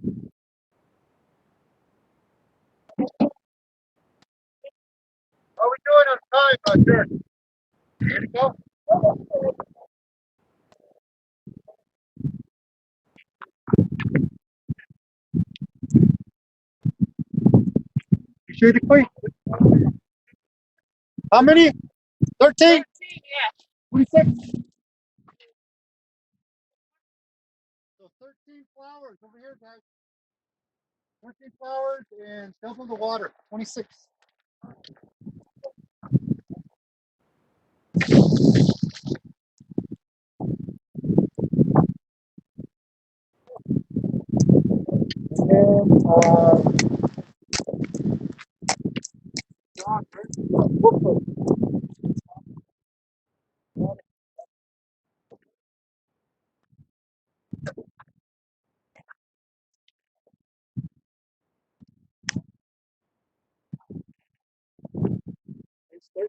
How are we doing on time, Jared? Ready to go? You sure the queen? How many? 13? 26? So 13 flowers over here, guys. 13 flowers and double the water. 26. And, it's 13.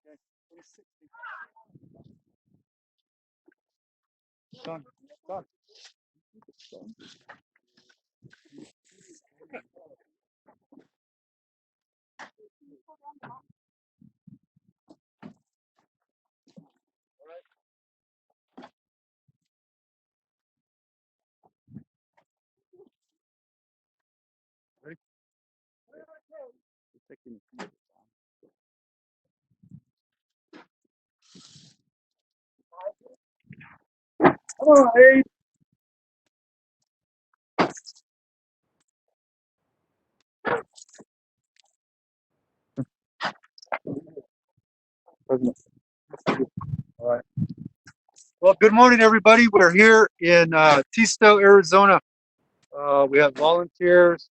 Okay, 26. Done. Done. Ready? Come on, Abe. All right. Well, good morning, everybody. We're here in Tisto, Arizona. We have volunteers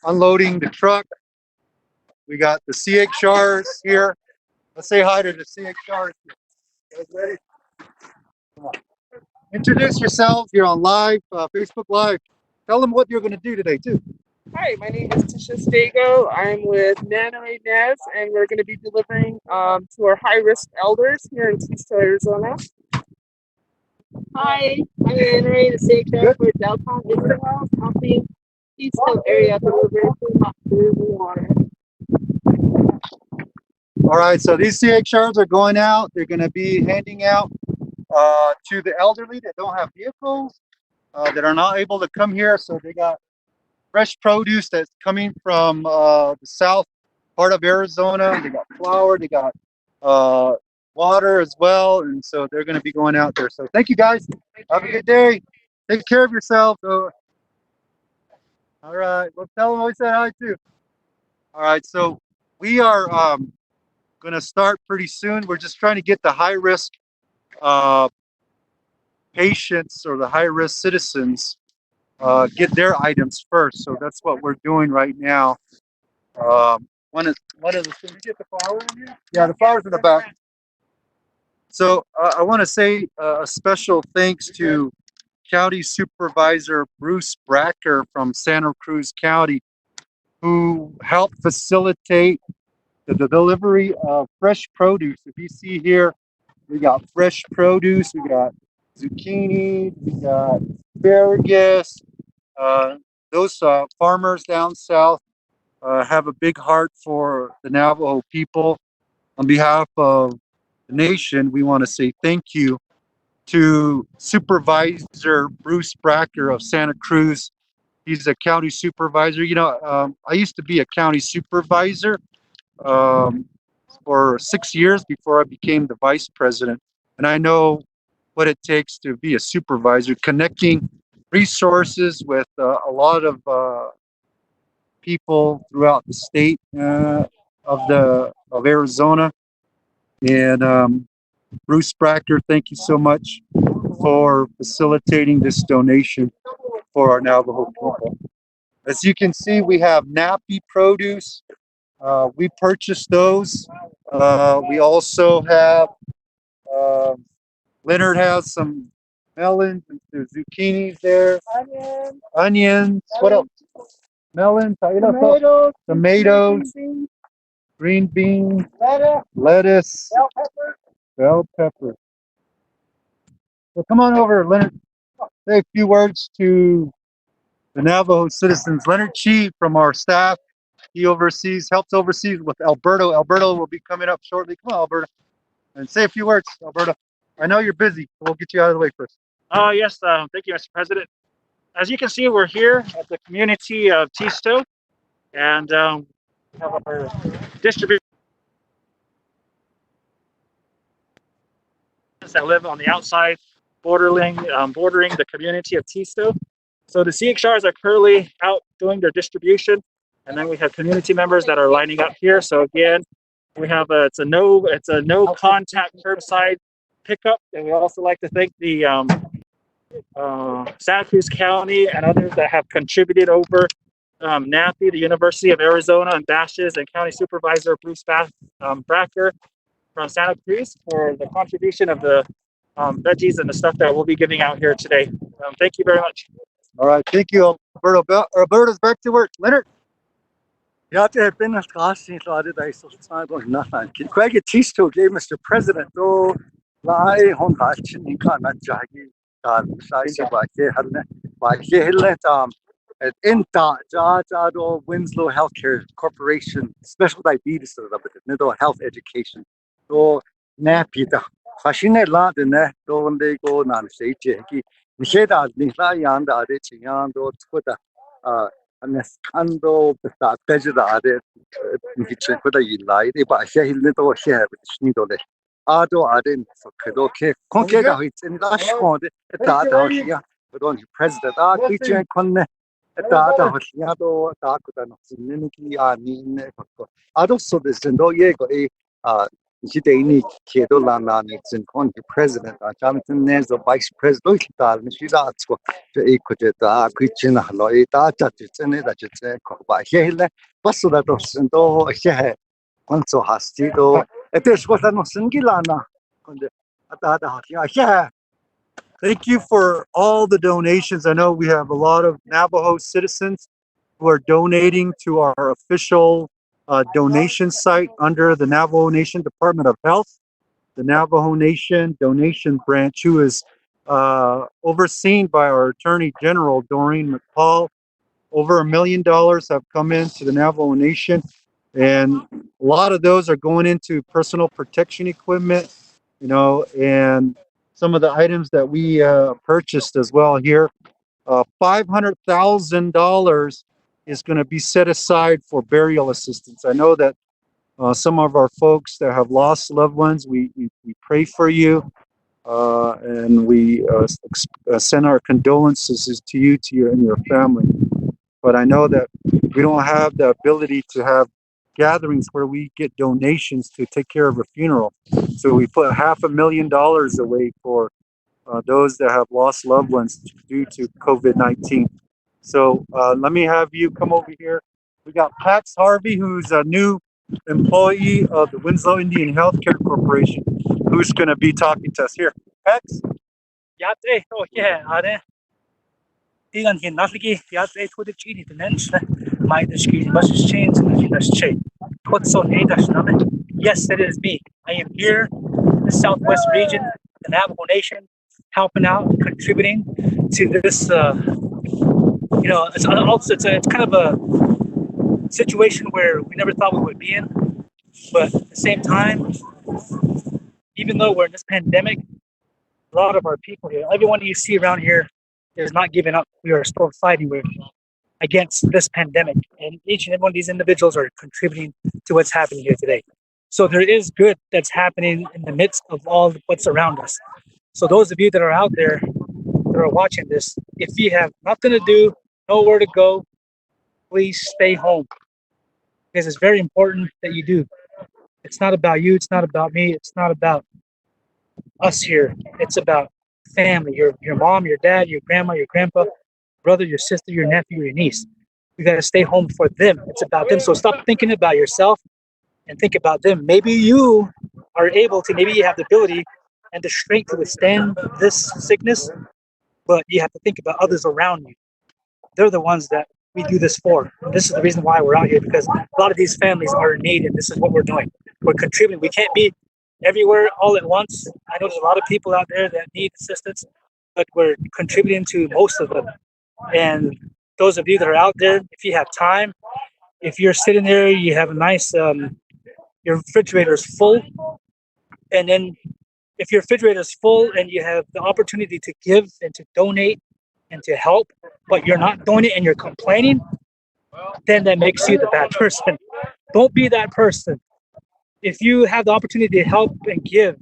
unloading the truck. We got the CHRs here. Let's say hi to the CHRs. You guys ready? Come on. Introduce yourselves. You're on live, Facebook Live. Tell them what you're going to do today, too. Hi, my name is Tisha Stago. I'm with Nana Nez, and we're going to be delivering to our high-risk elders here in East Arizona. Hi, I'm Anna Ray, the CHF for Delton Israel, helping East area deliver food, hot food, and water. All right, so these CHRs are going out. They're going to be handing out to the elderly that don't have vehicles, that are not able to come here. So they got fresh produce that's coming from the south part of Arizona. They got flour, they got water as well. And so they're going to be going out there. So thank you, guys. Have a good day. Take care of yourself. All right. Well, tell them we said hi, too. All right. So we are going to start pretty soon. We're just trying to get the high risk uh, patients or the high risk citizens get their items first. So that's what we're doing right now. One of the things. You get the flower in here? Yeah, the flower's in the back. So I want to say a special thanks to County Supervisor Bruce Bracker from Santa Cruz County, who helped facilitate the delivery of fresh produce. If you see here, we got fresh produce, we got zucchini, we got asparagus. Those farmers down south have a big heart for the Navajo people. On behalf of the nation, we want to say thank you to Supervisor Bruce Bracker of Santa Cruz. He's a county supervisor. You know, I used to be a county supervisor um, for 6 years before I became the vice president. And I know what it takes to be a supervisor, connecting resources with a lot of people throughout the state of Arizona. And Bruce Bracker, thank you so much for facilitating this donation for our Navajo people. As you can see, we have Nappy produce. We purchased those. We also have, Leonard has some melons and some zucchinis there. Onions. What else? Melons. Tomatoes. Green beans. Lettuce. Bell pepper. So come on over, Leonard. Say a few words to the Navajo citizens. Leonard Chi from our staff. He helps oversees with Alberto. Alberto will be coming up shortly. Come on, Alberto. And say a few words, Alberto. I know you're busy, so we'll get you out of the way first. Yes, thank you, Mr. President. As you can see, we're here at the community of Tisto, and we have our distribution that live on the outside, bordering the community of Tisto. So the CXRs are currently out doing their distribution, and then we have community members that are lining up here. So again, we have it's a no contact curbside pickup, and we also like to thank the Santa Cruz County and others that have contributed over NAFI, the University of Arizona, and Bashes, and County Supervisor Bruce Bracker from Santa Cruz for the contribution of the veggies and the stuff that we'll be giving out here today. Thank you very much. All right, thank you, Alberto. Alberto's back to work. Leonard. Ja, det ben het gas niet laten dat is toch nog nagaan. Kijk je tisto game Mr. President do lai hon hatchen in kan met jagi daar sai ba ke hadne ba ke hillet in ja do Winslow Healthcare Corporation Special Diabetes da bit do health education do napi da khashine la de ne do onde go nan sei che ki ni da ni la yan da de chingan do tsuda Ando basta tajada ni chekda yilai de ba shahil to shah ni dole ado aden so kedo ke konke da hit in da shkonde da da ya don president a kichen konne da da ya do da ko da no sinne ki ni ne ko ado so des do ye go e Jideni kedo la na ni sin kon president a Jonathan Nez the vice president tal ni shida atsko e ko je da kichen halo e da cha chene da che ko ba hele basu da do sin do he kon so hasti do etes ko no singila na kon de ata da ha Thank you for all the donations. I know we have a lot of Navajo citizens who are donating to our official donation site under the Navajo Nation Department of Health. The Navajo Nation Donation Branch, who is overseen by our Attorney General, Doreen McPaul. Over $1 million have come into the Navajo Nation, and a lot of those are going into personal protection equipment, you know, and some of the items that we purchased as well here. $500,000 is going to be set aside for burial assistance. I know that some of our folks that have lost loved ones, we pray for you, and we send our condolences to you, and your family. But I know that we don't have the ability to have gatherings where we get donations to take care of a funeral. So we put $500,000 away for those that have lost loved ones due to COVID-19. So let me have you come over here. We got Pax Harvey, who's a new employee of the Winslow Indian Healthcare Corporation, who's going to be talking to us here. Pax? Igan hin nafigi yat to the chini the nens my the ski bus chains and the chain. What's on Yes, it is me. I am here in the southwest region, the Navajo Nation, helping out, contributing to this. It's kind of a situation where we never thought we would be in, but at the same time, even though we're in this pandemic, a lot of our people here, everyone you see around here, is not giving up. We are still fighting against this pandemic, and each and every one of these individuals are contributing to what's happening here today. So there is good that's happening in the midst of all what's around us. So those of you that are out there that are watching this, if you have nothing to do, nowhere to go, please stay home, because it's very important that you do. It's not about you. It's not about me. It's not about us here. It's about family. Your mom, your dad, your grandma, your grandpa, brother, your sister, your nephew, your niece. You got to stay home for them. It's about them. So stop thinking about yourself and think about them. Maybe you are able to, maybe you have the ability and the strength to withstand this sickness, but you have to think about others around you. They're the ones that we do this for. And this is the reason why we're out here, because a lot of these families are in need, and this is what we're doing. We're contributing. We can't be everywhere all at once. I know there's a lot of people out there that need assistance, but we're contributing to most of them. And those of you that are out there, if you have time, if you're sitting there, you have a nice, your refrigerator is full, and then if your refrigerator is full and you have the opportunity to give and to donate and to help, but you're not doing it and you're complaining, then that makes you the bad person. Don't be that person. If you have the opportunity to help and give,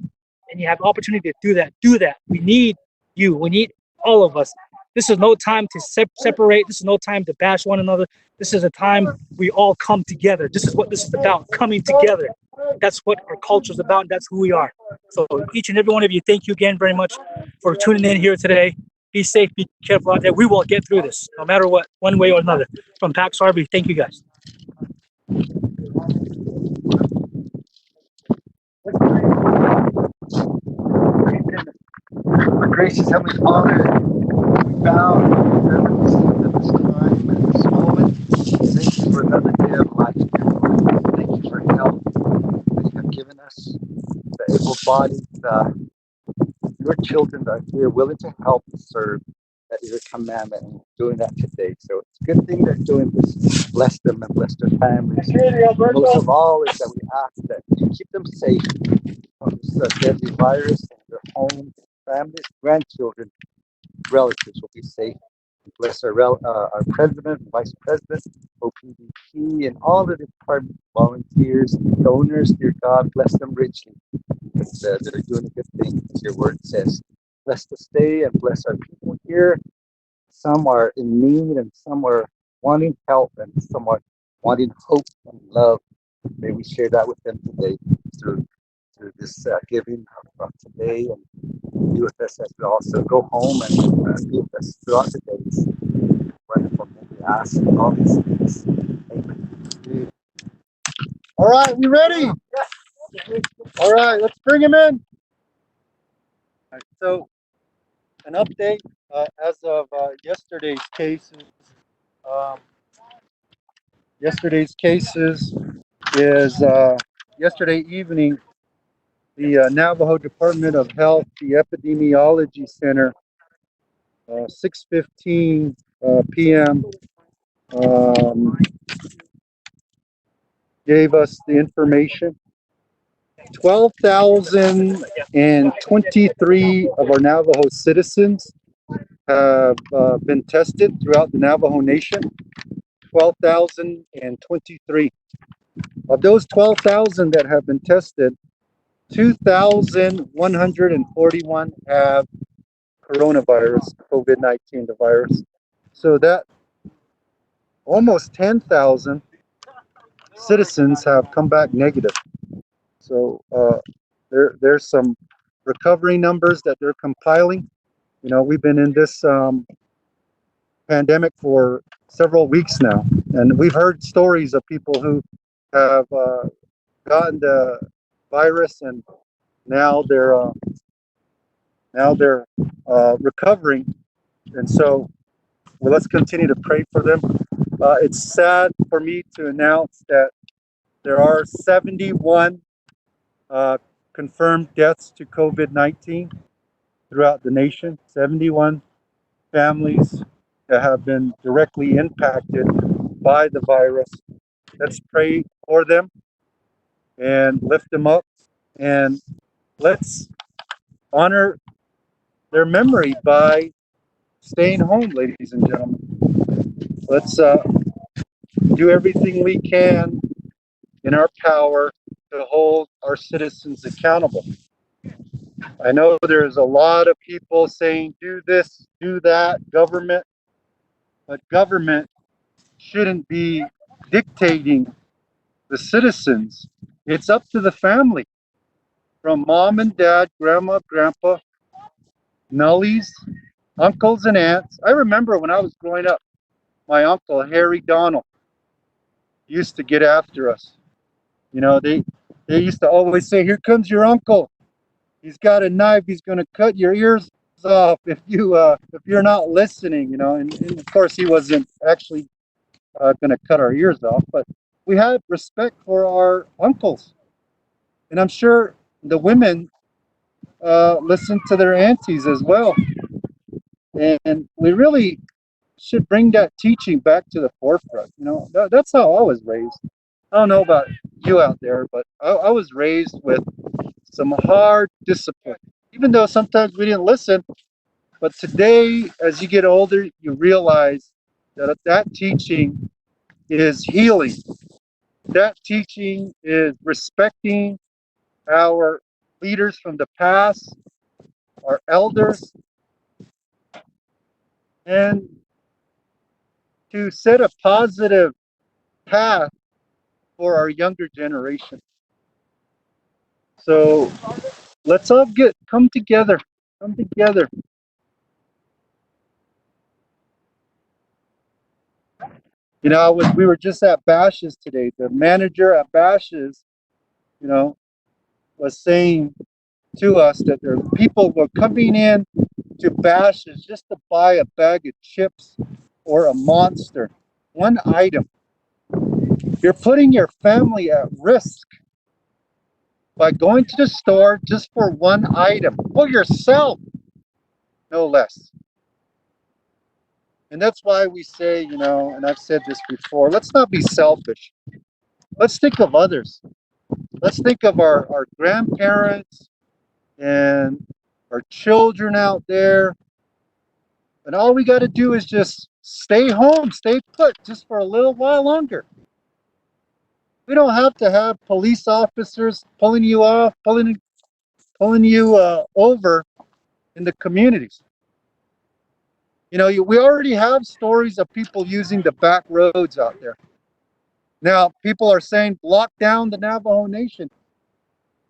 and you have the opportunity to do that, do that. We need you. We need all of us. This is no time to separate. This is no time to bash one another. This is a time we all come together. This is what this is about, coming together. That's what our culture is about, and that's who we are. So each and every one of you, thank you again very much for tuning in here today. Be safe, be careful out there. We will get through this, no matter what, one way or another. From Pax Harvey, thank you guys. Our gracious Heavenly Father, we bow in reverence at this time, at this moment. Thank you for another day of life. Thank you for health that you have given us, the able-bodied, your children that are here willing to help and serve. That is a commandment, and doing that today. So it's a good thing they're doing this. Bless them and bless their families. Most of all is that we ask that you keep them safe from this deadly virus, and their homes, families, grandchildren, relatives will be safe. Bless our president, vice president, OPDP, and all the department volunteers, donors. Dear God, bless them richly. That are doing a good thing, as your word says. Bless the stay and bless our people here. Some are in need, and some are wanting help, and some are wanting hope and love. May we share that with them today through this giving of today, and be with us as we also go home and be with us throughout the days. Wonderful. May we ask all these things. Amen. All right, we ready? All right, let's bring him in. All right, so, an update as of yesterday's cases. Um, yesterday's cases is yesterday evening, the Navajo Department of Health, the Epidemiology Center, 6:15 p.m. Gave us the information. 12,023 of our Navajo citizens have been tested throughout the Navajo Nation. 12,023. Of those 12,000 that have been tested, 2,141 have coronavirus, COVID-19, the virus. So that almost 10,000 citizens have come back negative. So there's some recovery numbers that they're compiling. You know, we've been in this pandemic for several weeks now, and we've heard stories of people who have gotten the virus, and now they're recovering. And so, well, let's continue to pray for them. It's sad for me to announce that there are 71 confirmed deaths to COVID-19 throughout the nation. 71 families that have been directly impacted by the virus. Let's pray for them and lift them up, and let's honor their memory by staying home, ladies and gentlemen. Let's do everything we can in our power to hold our citizens accountable. I know there's a lot of people saying, do this, do that, government, but government shouldn't be dictating the citizens. It's up to the family. from mom and dad, grandma, grandpa, nullies, uncles and aunts. I remember when I was growing up, my uncle Harry Donald used to get after us. You know, they used to always say, "Here comes your uncle. He's got a knife. He's going to cut your ears off if you're not listening." You know, and of course he wasn't actually going to cut our ears off, but we had respect for our uncles, and I'm sure the women listened to their aunties as well. And we really should bring that teaching back to the forefront. You know, that's how I was raised. I don't know about you out there, but I was raised with some hard discipline. Even though sometimes we didn't listen, but today, as you get older, you realize that that teaching is healing. That teaching is respecting our leaders from the past, our elders, and to set a positive path for our younger generation. So let's all come together. Come together. You know, we were just at Bash's today. The manager at Bash's, you know, was saying to us that there people were coming in to Bash's just to buy a bag of chips or a Monster, one item. You're putting your family at risk by going to the store just for one item, for yourself, no less. And that's why we say, you know, and I've said this before, let's not be selfish. Let's think of others. Let's think of our grandparents and our children out there. And all we got to do is just stay home, stay put just for a little while longer. We don't have to have police officers pulling you off, pulling you over in the communities. You know, we already have stories of people using the back roads out there. Now, people are saying, lock down the Navajo Nation.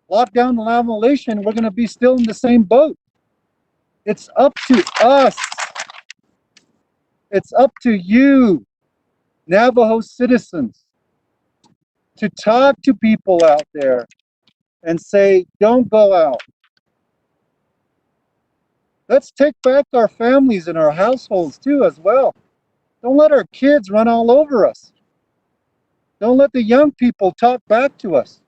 Lock down the Navajo Nation, we're going to be still in the same boat. It's up to us. It's up to you, Navajo citizens, to talk to people out there and say, don't go out. Let's take back our families and our households too as well. Don't let our kids run all over us. Don't let the young people talk back to us.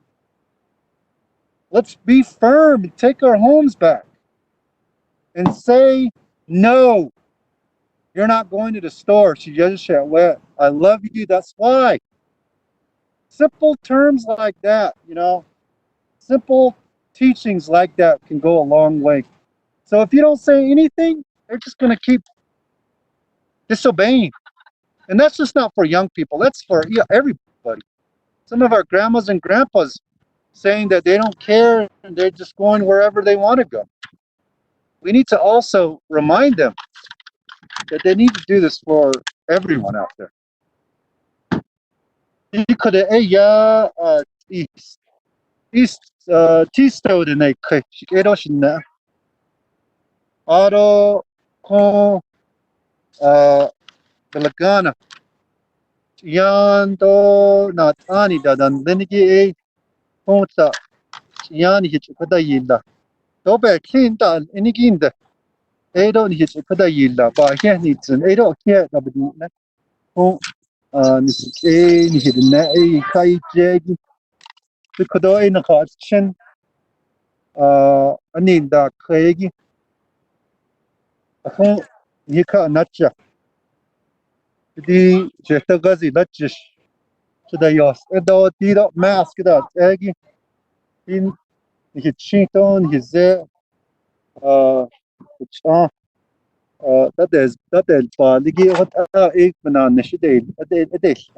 Let's be firm and take our homes back and say, no, you're not going to the store. I love you, that's why. Simple terms like that, you know, simple teachings like that can go a long way. So if you don't say anything, they're just going to keep disobeying. And that's just not for young people. That's for everybody. Some of our grandmas and grandpas saying that they don't care and they're just going wherever they want to go. We need to also remind them that they need to do this for everyone out there. You could east Tisto de ne Eroshin Auto con Belagana Yando not Ani Dadan Lenigi Ponta Yani Hitchpadayilla. Dobe Kinda Iniginda Edo Hitchpadayilla by Henits and Edo here Nabadina. Oh, Nissi Nihidina Kai Jeg. The Kodo in the Hotchin Aninda Craigie. Nika Natcha. The Jetagazi Natchish to the Yos. Edo Dido Mask that Eggy in his Chinton, his that is Ligi what egg banana shade a dish.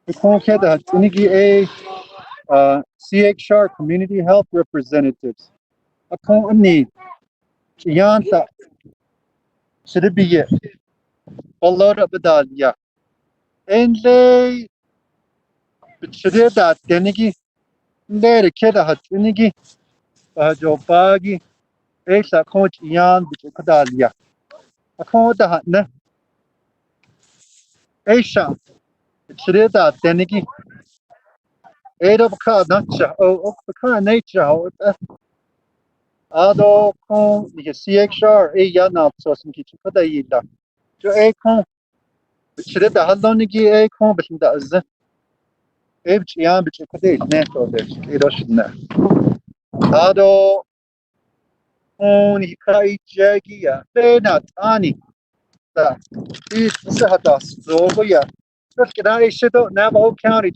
The Concat that Nigi CHR community health representatives. A con need. Yanta should it be it? Followed up with that, yeah. And they should have that Denigi There keda hat inigi jo bagi esa coach yan bit kadalia. Akoda hat ne Esha Shreda Denigi Edo Baka Nacha O Baka nature Ado Con the CXR A Yana Sosin Kichukada Yida. Jo A Con Shreda Hadonigi A Con but that is Ebch Yan Bichukade Neto there Edo Shina. Ado On Hikai Jagia Bena Tani that is Sahadas Zoya. Just get out of shit Navajo County.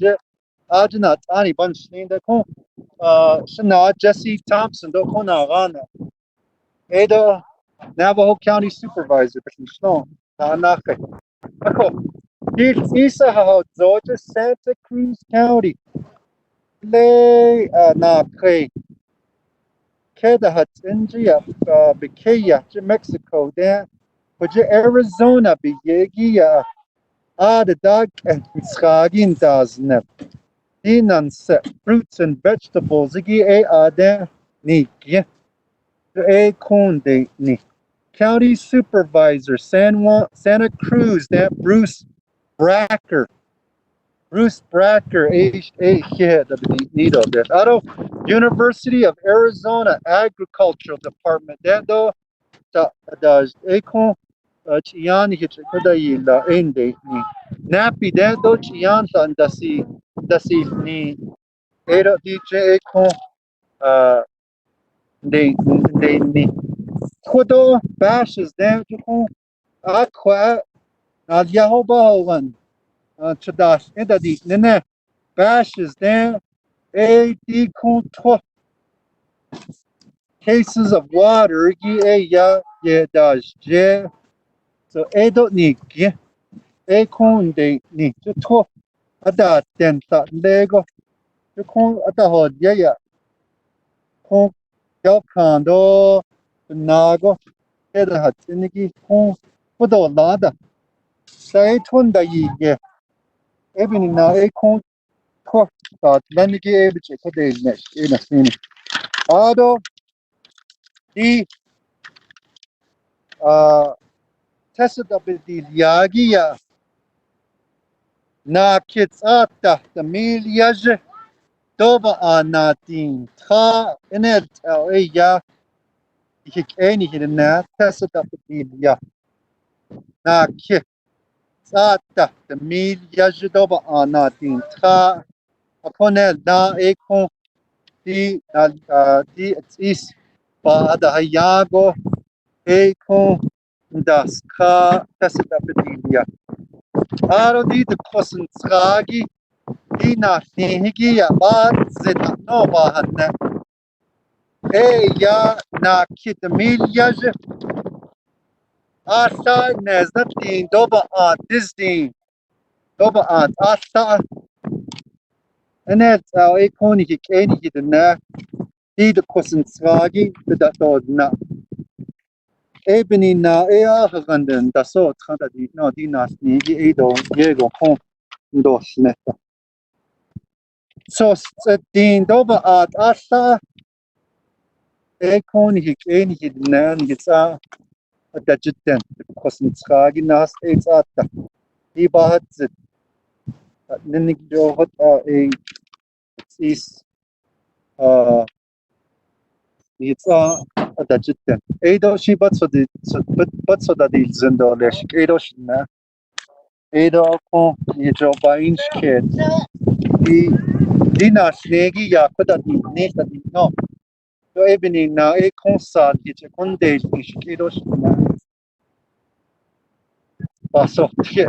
Ajna Tani Bunch in the Con. Shana Jesse Thompson do Konagana. Ada Navajo County Supervisor, Snow. Nanake. Ako. Isa how Georgia Santa Cruz County. Lay na Kay. Keda hat India Bikaya to Mexico there. But Arizona Biyegia. The dog and Skagin does net. Dinan set fruits and vegetables. Igi there. Niki. A Conde ni. County Supervisor Santa Cruz that Bruce Bracker. Bruce Bracker needle that. Out of University of Arizona Agricultural Department that though does Acon Chian Hitchikada la Ende ni. Nappy that though Chian san dasi ni Ada DJ Acon de ni. Kodo bashes down to aqua Yahobahan Chadash Edadi Nene bashes down a decon cases of water ya dash je so edo ni a con de ni to ada tenta lego to con ada ya con Yokando Nago Eda Hatsiniki con Pudo Lada. Say Tunda Yi, Evening now a con court thought Leniki Ebich Kade next in a scene. Ado the tested up with the Yagia Na Kits Ata the Miliage Doba Anatin Ta Inet Ya Hik any hidden na tested up with the Ya Na Kit Sata the Miliage Doba Anatin Ta upon da Econ di is Pada Hayago Econ das Ka Tessitapedia. Aro di the Kosen Skagi di na Higi ya Bad Zeta no Bahana. Ya na Kit Miliage Asa Nezatin Doba Ant Disney Doba Ant Asa and that's how Econ Hik na. Die de kosten Frage dat dort na. Ebeni na ganden da so trada di no di nas ni do jego kon do snetta. So din doba at asa kon hik hid na gitsa da jitten kosten Frage nas ata. Die bahat zit. Nenig do hot is it's that jitten. Edo shi but so that it's in the lesh. Edo shina. Edo kon yejo bainch kid. Dina snegi ya kuda di neta di no. So ebony na e konsa yeje konde ish edo shina. Baso tie.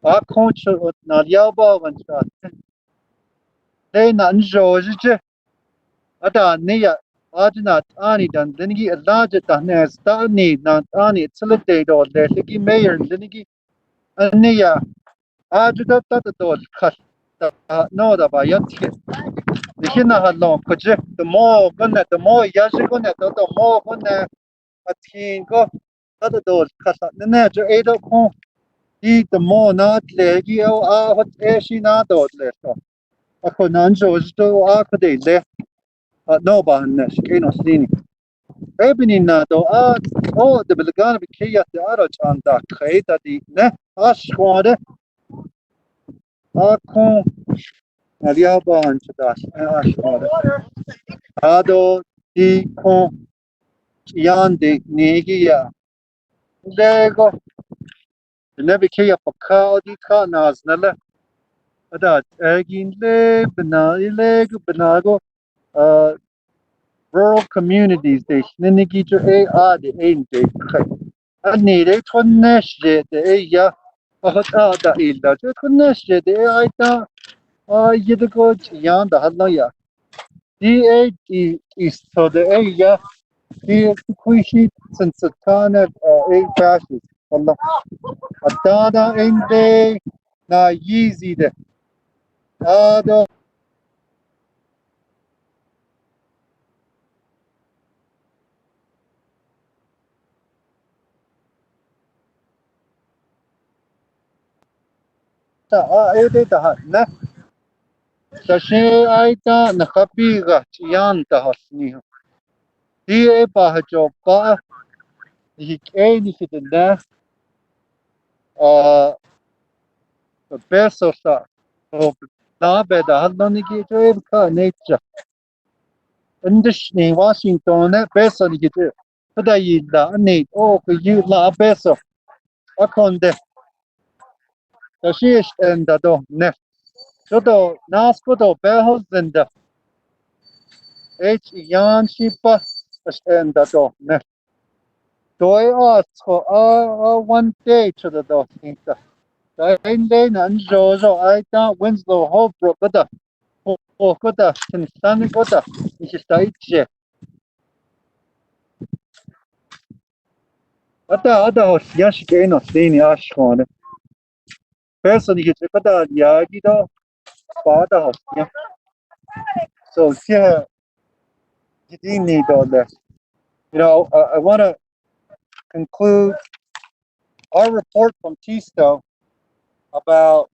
A koncho na yaba wan chat. They nan jo je. Ada neya Ajna Tani dan Linigi Elaja Tahnes Tani Nantani Tilidado Legi Mayor Linigi Ania Ajuda Tatadol Kat no da Bayati. The Hina Halon Koje, the more gonna the more Yashigona, the more gonna a teen go Tatadol Kat the Nature Ada Con eat the more not Legi what Ashina dot left. Ako nanjo sto ako de le. No ba na shikeno sini. Ebony na do the belgana be kaya the aro chanda khaita di ne ashwade akon alia ba anchada ashwade ado di kon yande negi ya lego ne be kaya pakao di ka naznala ada egin le lego benago rural communities de nigi to de de ani de tonnesh de ya da illa de tonnesh de aita yedgo yan da halla ya is so de ya di kuishi sensatana fashion walla adada inde na yizi de ado ta ede da na sashe aita na kapiga yan da hasni di ba jo ba ni de na peso sa o na be da halla ni ki to ka nature indish ni Washington ne peso ni ki da yi da ni o ku yu la peso akonde da shi en da do ne so do nas ko do be ho zenda h yan shi pa en da do ne do one day to the do ni da da in day nan ai ta Winslow Hope bro da ko da sin san ko da ni shi sta ada yash ke no sini ashkone person you get kada yagi do pada hostia so yeah you do need all that I want to conclude our report from Tisto about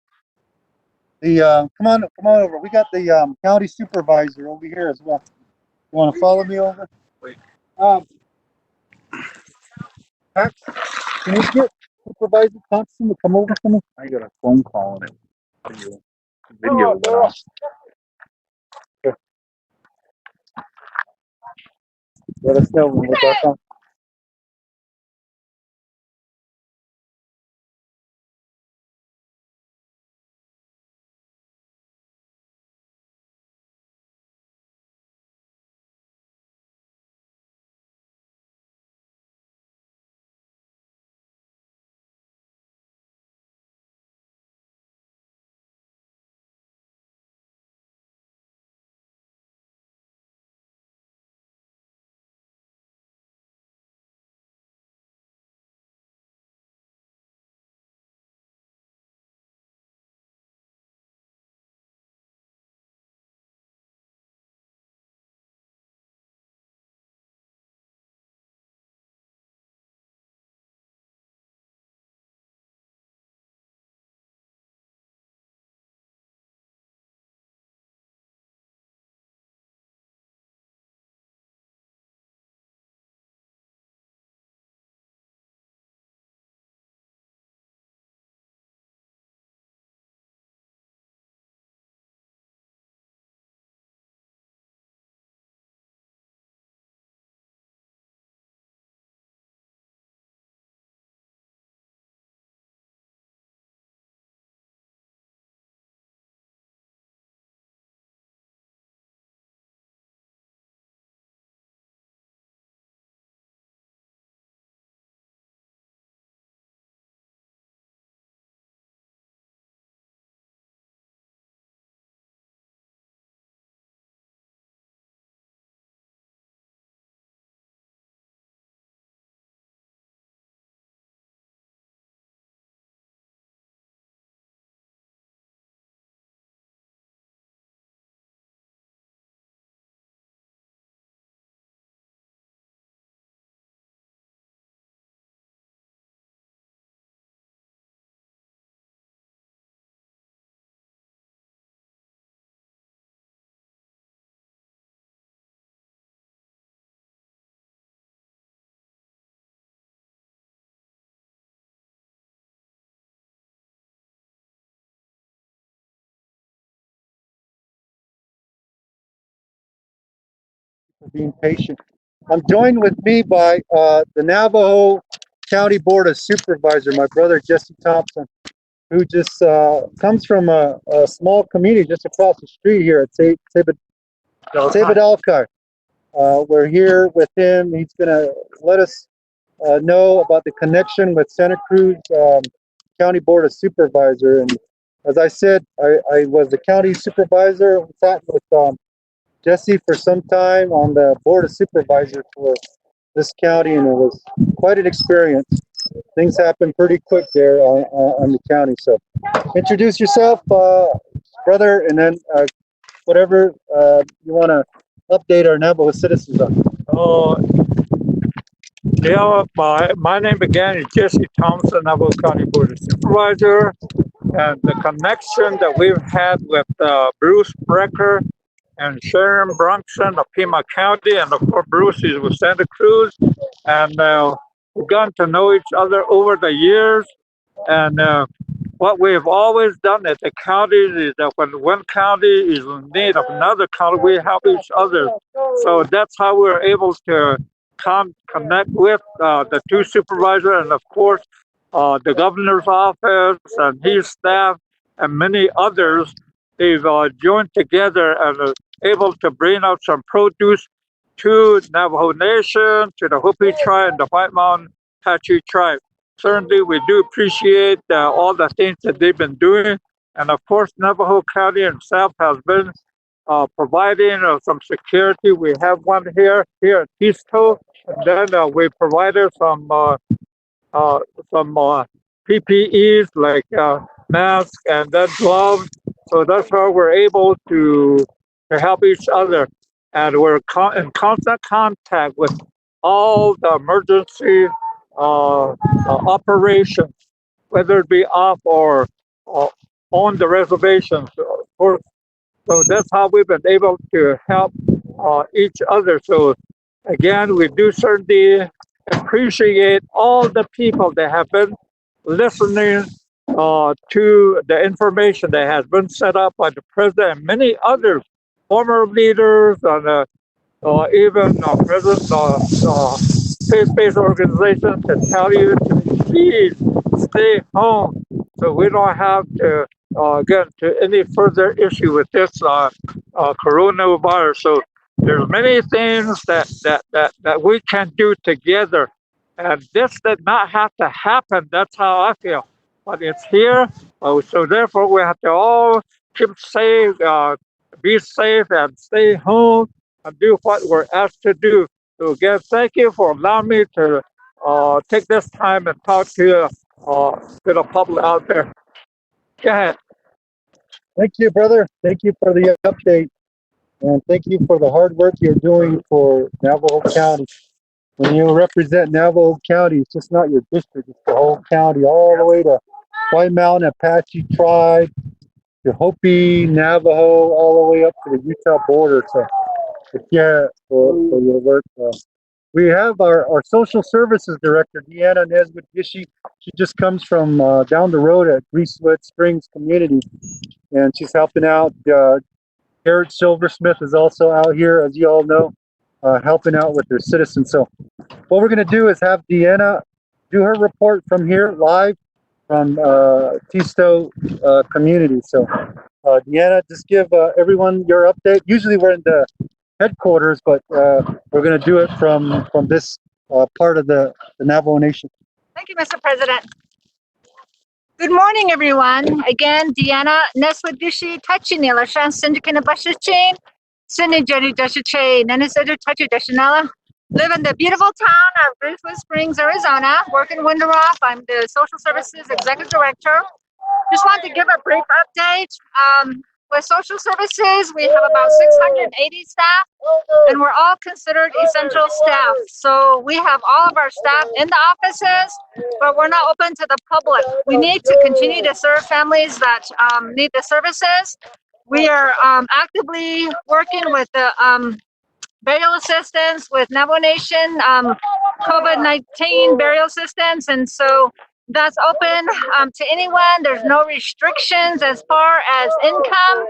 the come on over we got the county supervisor over here as well you want to follow me over Pat, can you get supervisor Thompson to come over to me I got a phone call and video went off. Let us know when we're back on. for being patient. I'm joined with me by the Navajo County Board of Supervisor, my brother Jesse Thompson, who just comes from a small community just across the street here at Sabadalkar. We're here with him. He's going to let us know about the connection with Santa Cruz County Board of Supervisor. And as I said, I was the county supervisor. We sat with Jesse for some time on the Board of Supervisors for this county, and it was quite an experience. Things happen pretty quick there on the county. So introduce yourself, brother, and then whatever you want to update our Navajo citizens on. Oh, yeah, my name again is Jesse Thompson, Navajo County Board of Supervisor, and the connection that we've had with Bruce Brecker and Sharon Bronson of Pima County, and of course Bruce is with Santa Cruz, and we've gotten to know each other over the years, and what we've always done at the counties is that when one county is in need of another county, we help each other. So that's how we're able to connect with the two supervisors, and of course the governor's office and his staff and many others. They've joined together and are able to bring out some produce to Navajo Nation, to the Hopi tribe, and the White Mountain Apache tribe. Certainly, we do appreciate all the things that they've been doing. And of course, Navajo County itself has been providing some security. We have one here at Tisto. And then we provided some PPEs like masks and then gloves. So that's how we're able to help each other. And we're in constant contact with all the emergency operations, whether it be off or on the reservations. So that's how we've been able to help each other. So again, we do certainly appreciate all the people that have been listening to the information that has been set up by the president and many other former leaders and even presidents of faith-based organizations that tell you to please stay home so we don't have to get into any further issue with this coronavirus. So there's many things that we can do together. And this did not have to happen. That's how I feel. But it's here. So therefore, we have to all keep safe, be safe, and stay home and do what we're asked to do. So again, thank you for allowing me to take this time and talk to the public out there. Go ahead. Thank you, brother. Thank you for the update. And thank you for the hard work you're doing for Navajo County. When you represent Navajo County, it's just not your district, it's the whole county, all the way to White Mountain Apache tribe, to Hopi, Navajo, all the way up to the Utah border. So, yeah, for your work. We have our social services director, Deanna Nesbitt-Gishi. She just comes from down the road at Greasewood Springs Community, and she's helping out. Garrett Silversmith is also out here, as you all know, helping out with their citizens. So what we're going to do is have Deanna do her report from here live from Tisto community. So Deanna, just give everyone your update. Usually we're in the headquarters, but we're going to do it from this part of the Navajo Nation. Thank you, Mr. President. Good morning, everyone. Again, Deanna Neswadishi Tachinila Shan Syndicate Bashichin, Sinijari Dashiche, Nenisadu Tachi Dashinala. Live in the beautiful town of Greasewood Springs, Arizona. Work in Winderoff. I'm the Social Services Executive Director. Just want to give a brief update. With social services, we have about 680 staff, and we're all considered essential staff. So we have all of our staff in the offices, but we're not open to the public. We need to continue to serve families that need the services. We are actively working with the burial assistance with Navajo Nation, COVID-19 burial assistance, and so that's open to anyone. There's no restrictions as far as income.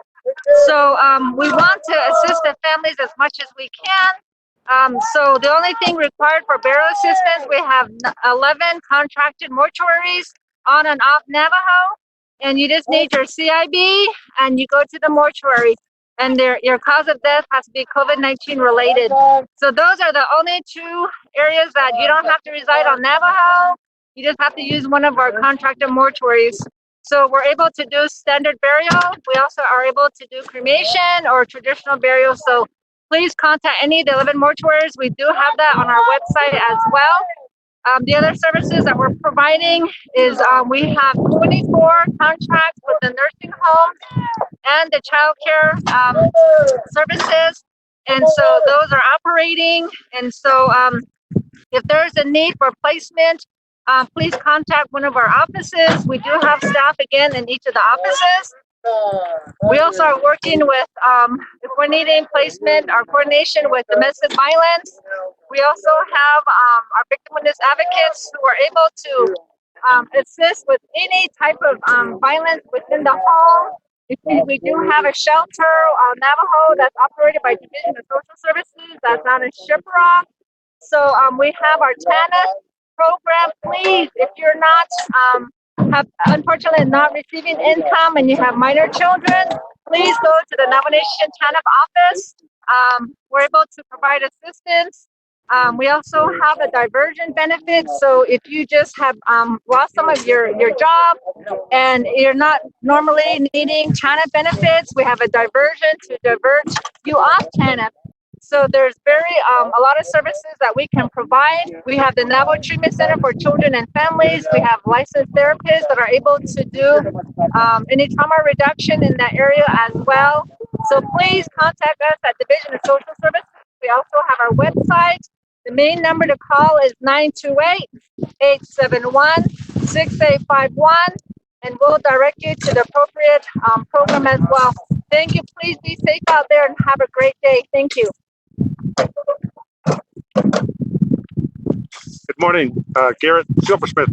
So we want to assist the families as much as we can. So the only thing required for burial assistance, we have 11 contracted mortuaries on and off Navajo, and you just need your CIB, and you go to the mortuary, and your cause of death has to be COVID-19 related. So those are the only two areas that you don't have to reside on Navajo. You just have to use one of our contracted mortuaries. So we're able to do standard burial. We also are able to do cremation or traditional burial. So please contact any of the 11 mortuaries. We do have that on our website as well. The other services that we're providing is we have 24 contracts with the nursing homes and the child care services. And so those are operating. And so if there's a need for placement, please contact one of our offices. We do have staff again in each of the offices. We also are working with, if we're needing placement, our coordination with domestic violence. We also have our victim witness advocates who are able to assist with any type of violence within the home. We do have a shelter on Navajo that's operated by Division of Social Services that's down in Shiprock. So we have our TANF program. Please, if you're not have unfortunately not receiving income and you have minor children, please go to the Navajo Nation TANF office. We're able to provide assistance. We also have a diversion benefit. So if you just have lost some of your job and you're not normally needing TANF benefits, we have a diversion to divert you off TANF. So there's a lot of services that we can provide. We have the Navajo Treatment Center for Children and Families. We have licensed therapists that are able to do any trauma reduction in that area as well. So please contact us at Division of Social Services. We also have our website. The main number to call is 928-871-6851, and we'll direct you to the appropriate program as well. Thank you. Please be safe out there and have a great day. Thank you. Good morning, Garrett Silversmith,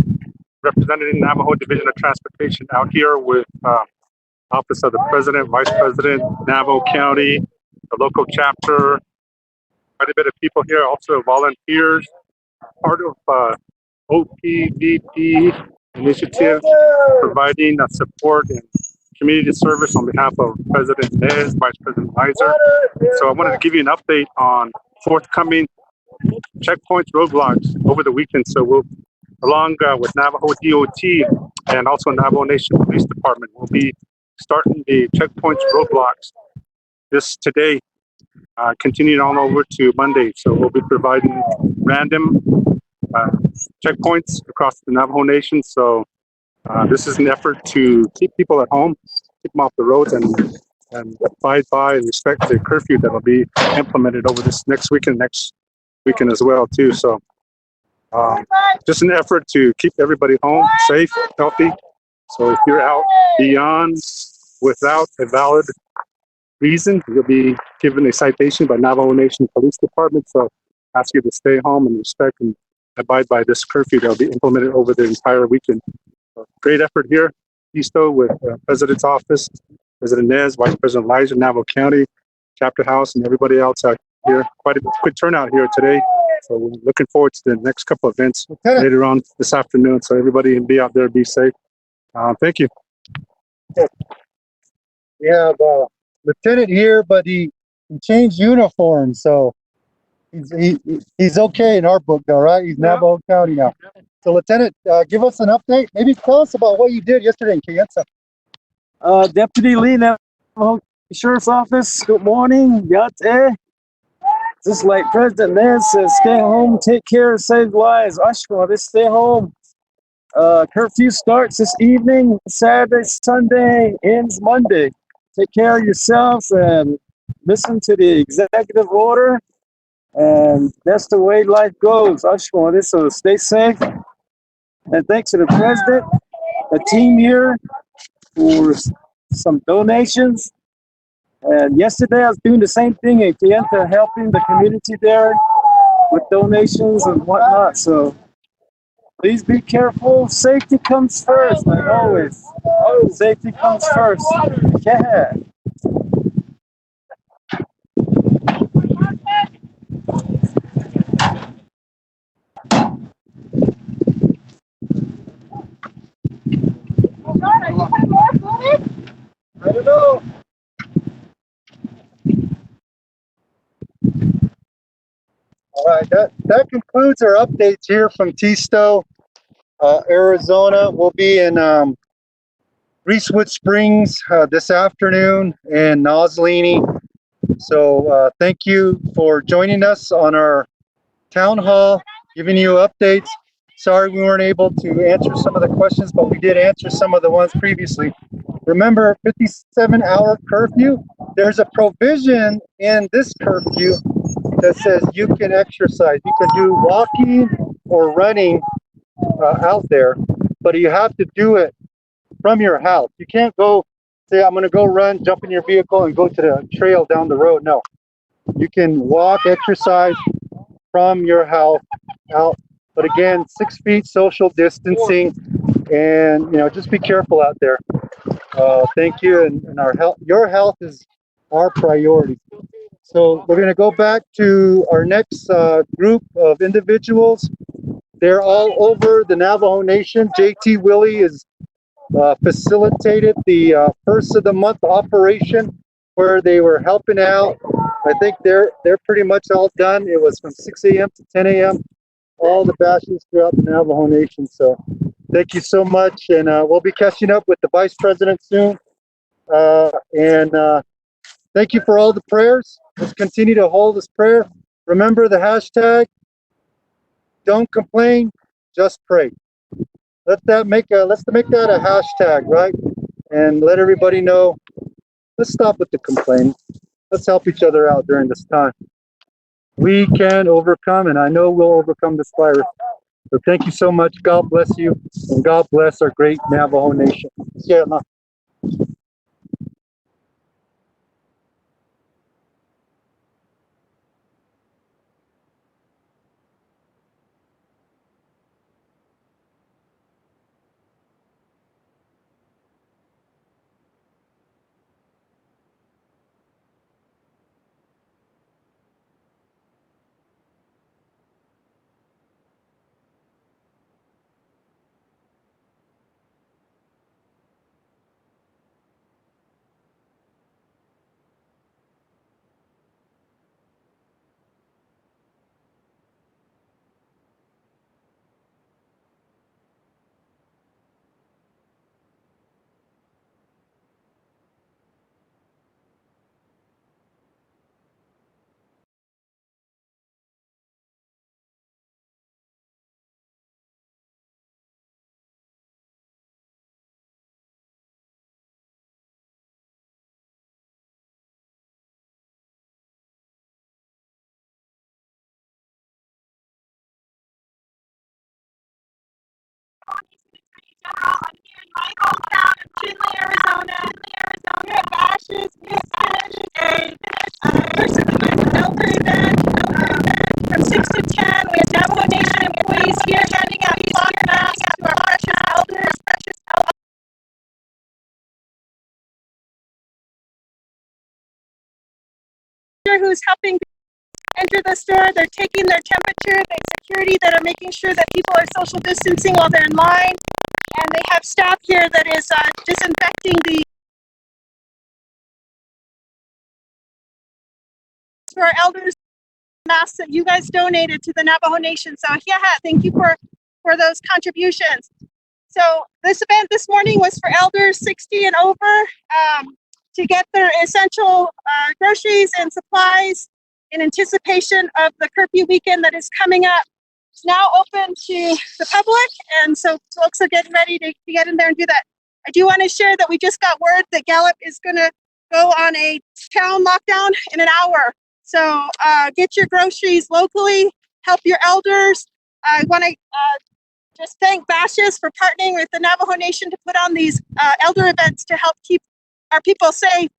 representing Navajo Division of Transportation, out here with Office of the President, Vice President, Navajo County, the local chapter, quite a bit of people here, also volunteers, part of OPVP initiative, providing support and community service on behalf of President Nez, Vice President Weiser. So I wanted to give you an update on forthcoming checkpoints, roadblocks over the weekend. So we'll, along with Navajo DOT and also Navajo Nation Police Department, we'll be starting the checkpoints, roadblocks today, continuing on over to Monday. So we'll be providing random checkpoints across the Navajo Nation. So this is an effort to keep people at home, keep them off the roads, and abide by and respect the curfew that will be implemented over this next weekend as well too. So just an effort to keep everybody home safe, healthy. So if you're out beyond without a valid reason, you'll be given a citation by Navajo Nation Police Department. So ask you to stay home and respect and abide by this curfew that will be implemented over the entire weekend. So great effort here, Easto, with President's Office, President Nez, Vice President Elijah, Navajo County, Chapter House, and everybody else out here. Quite a good turnout here today. So we're looking forward to the next couple of events later on this afternoon. So everybody can be out there, be safe. Thank you. We have Lieutenant here, but he changed uniform, so he's okay in our book though, right? He's Navajo County now. So Lieutenant, give us an update. Maybe tell us about what you did yesterday in Kayenta. Deputy Lee, Navajo Sheriff's Office. Good morning. Yate. Just like President Nez says, stay home, take care, save lives. Ashko, just stay home. Curfew starts this evening, Saturday, Sunday, ends Monday. Take care of yourselves and listen to the executive order. And that's the way life goes. Ashko, so stay safe. And thanks to the President, the team here, for some donations. And yesterday I was doing the same thing in Kayenta, helping the community there with donations and whatnot. So please be careful. Safety comes first, like always. Safety comes first. Yeah. All right, that concludes our updates here from Tisto, Arizona. We'll be in Reesewood Springs this afternoon and Noslini. So thank you for joining us on our town hall, giving you updates. Sorry we weren't able to answer some of the questions, but we did answer some of the ones previously. Remember, 57-hour curfew? There's a provision in this curfew that says you can exercise. You can do walking or running out there, but you have to do it from your house. You can't go say, I'm going to go run, jump in your vehicle, and go to the trail down the road. No, you can walk, exercise from your house out. But again, 6 feet social distancing, and just be careful out there. Thank you, and our health. Your health is our priority. So we're going to go back to our next group of individuals. They're all over the Navajo Nation. JT Willie is facilitated the first of the month operation where they were helping out. I think they're pretty much all done. It was from 6 a.m. to 10 a.m. all the bashes throughout the Navajo Nation. So thank you so much, and we'll be catching up with the Vice President soon. And thank you for all the prayers. Let's continue to hold this prayer. Remember the hashtag, don't complain, just pray. Let's make that a hashtag, right? And let everybody know, let's stop with the complaining. Let's help each other out during this time. We can overcome, and I know we'll overcome this virus. So thank you so much. God bless you, and God bless our great Navajo Nation. Yeah, I'm here in my hometown of Chinle, Arizona. We're at Bash's. We just finished a first of the month elder event. From 6 to 10, we have Navajo Nation employees here handing out cloth masks to our precious elders. Who's helping enter the store. They're taking their temperature. They have security that are making sure that people are social distancing while they're in line. And they have staff here that is disinfecting the for our elders masks that you guys donated to the Navajo Nation. So yeah, thank you for those contributions. So this event this morning was for elders 60 and over to get their essential groceries and supplies in anticipation of the curfew weekend that is coming up. It's now open to the public, and so folks are getting ready to get in there and do that. I do want to share that we just got word that Gallup is going to go on a town lockdown in an hour. So get your groceries locally, help your elders. I want to just thank Bashas for partnering with the Navajo Nation to put on these elder events to help keep our people safe.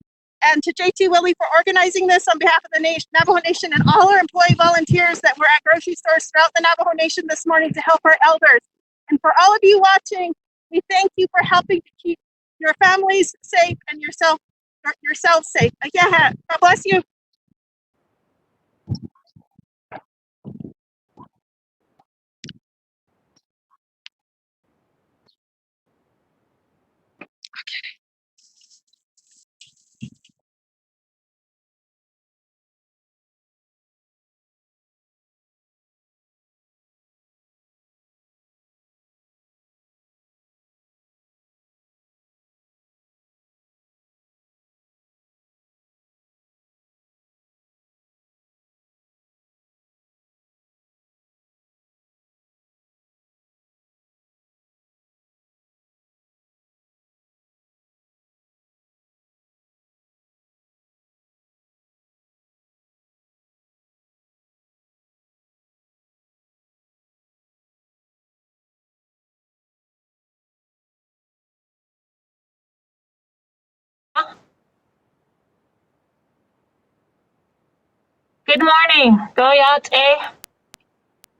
And to JT Willie for organizing this on behalf of the Navajo Nation and all our employee volunteers that were at grocery stores throughout the Navajo Nation this morning to help our elders. And for all of you watching, we thank you for helping to keep your families safe and yourself safe. Yeah, God bless you. Good morning. Goyate.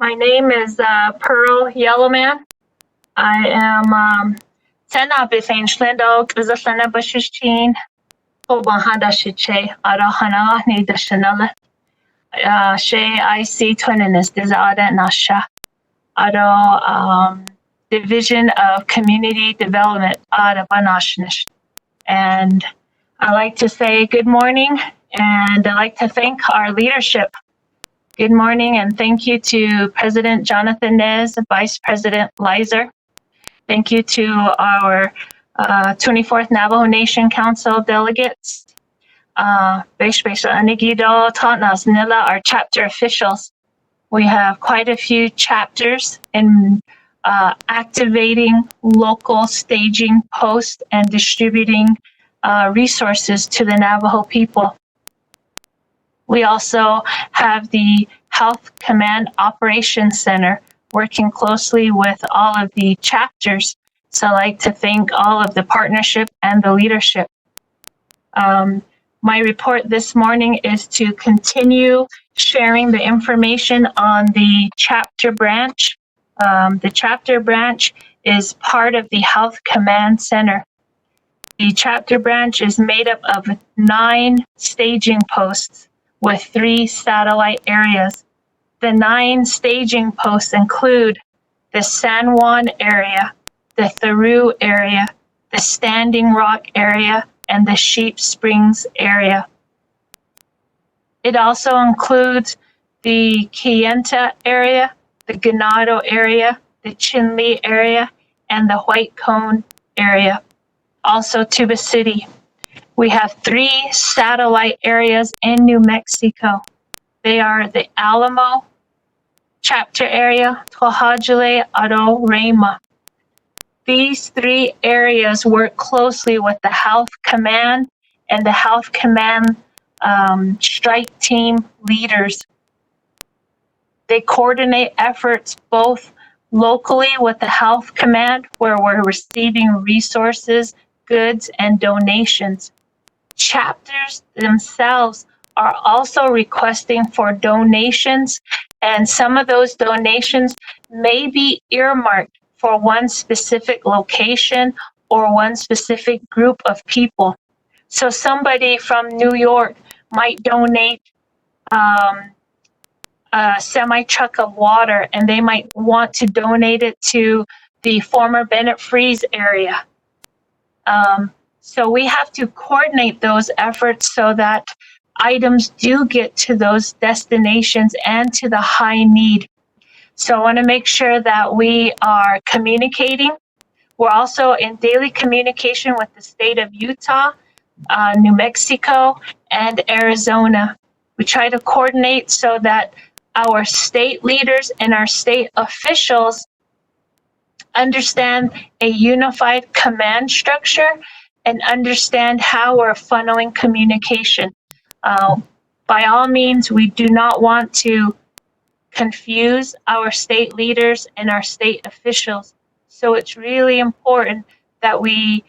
My name is Pearl Yellowman. I am Sena Bisain Shlendo, Kizasana Bushishin, Hobahanda Shiche, Arahana, Nida Shanala, She IC Twinnis, Dizada Nasha, Ado Division of Community Development, Ada Banashnish. And I like to say good morning, and I like to thank our leadership. Good morning, and thank you to President Jonathan Nez, Vice President Lizer. Thank you to our 24th Navajo Nation Council delegates, our chapter officials. We have quite a few chapters in activating local staging posts and distributing resources to the Navajo people. We also have the Health Command Operations Center working closely with all of the chapters. So I'd like to thank all of the partnership and the leadership. My report this morning is to continue sharing the information on the chapter branch. The chapter branch is part of the Health Command Center. The chapter branch is made up of 9 staging posts with 3 satellite areas. The 9 staging posts include the San Juan area, the Theru area, the Standing Rock area, and the Sheep Springs area. It also includes the Kayenta area, the Ganado area, the Chinle area, and the White Cone area. Also Tuba City. We have 3 satellite areas in New Mexico. They are the Alamo chapter area, Tohajale, Ado, Rama. These 3 areas work closely with the Health Command and the Health Command strike team leaders. They coordinate efforts both locally with the Health Command, where we're receiving resources, goods, and donations. Chapters themselves are also requesting for donations, and some of those donations may be earmarked for one specific location or one specific group of people. So somebody from New York might donate a semi-truck of water, and they might want to donate it to the former Bennett Freeze area. So we have to coordinate those efforts so that items do get to those destinations and to the high need. So I want to make sure that we are communicating. We're also in daily communication with the state of Utah, New Mexico, and Arizona. We try to coordinate so that our state leaders and our state officials understand a unified command structure and understand how we're funneling communication. By all means, we do not want to confuse our state leaders and our state officials. So it's really important that we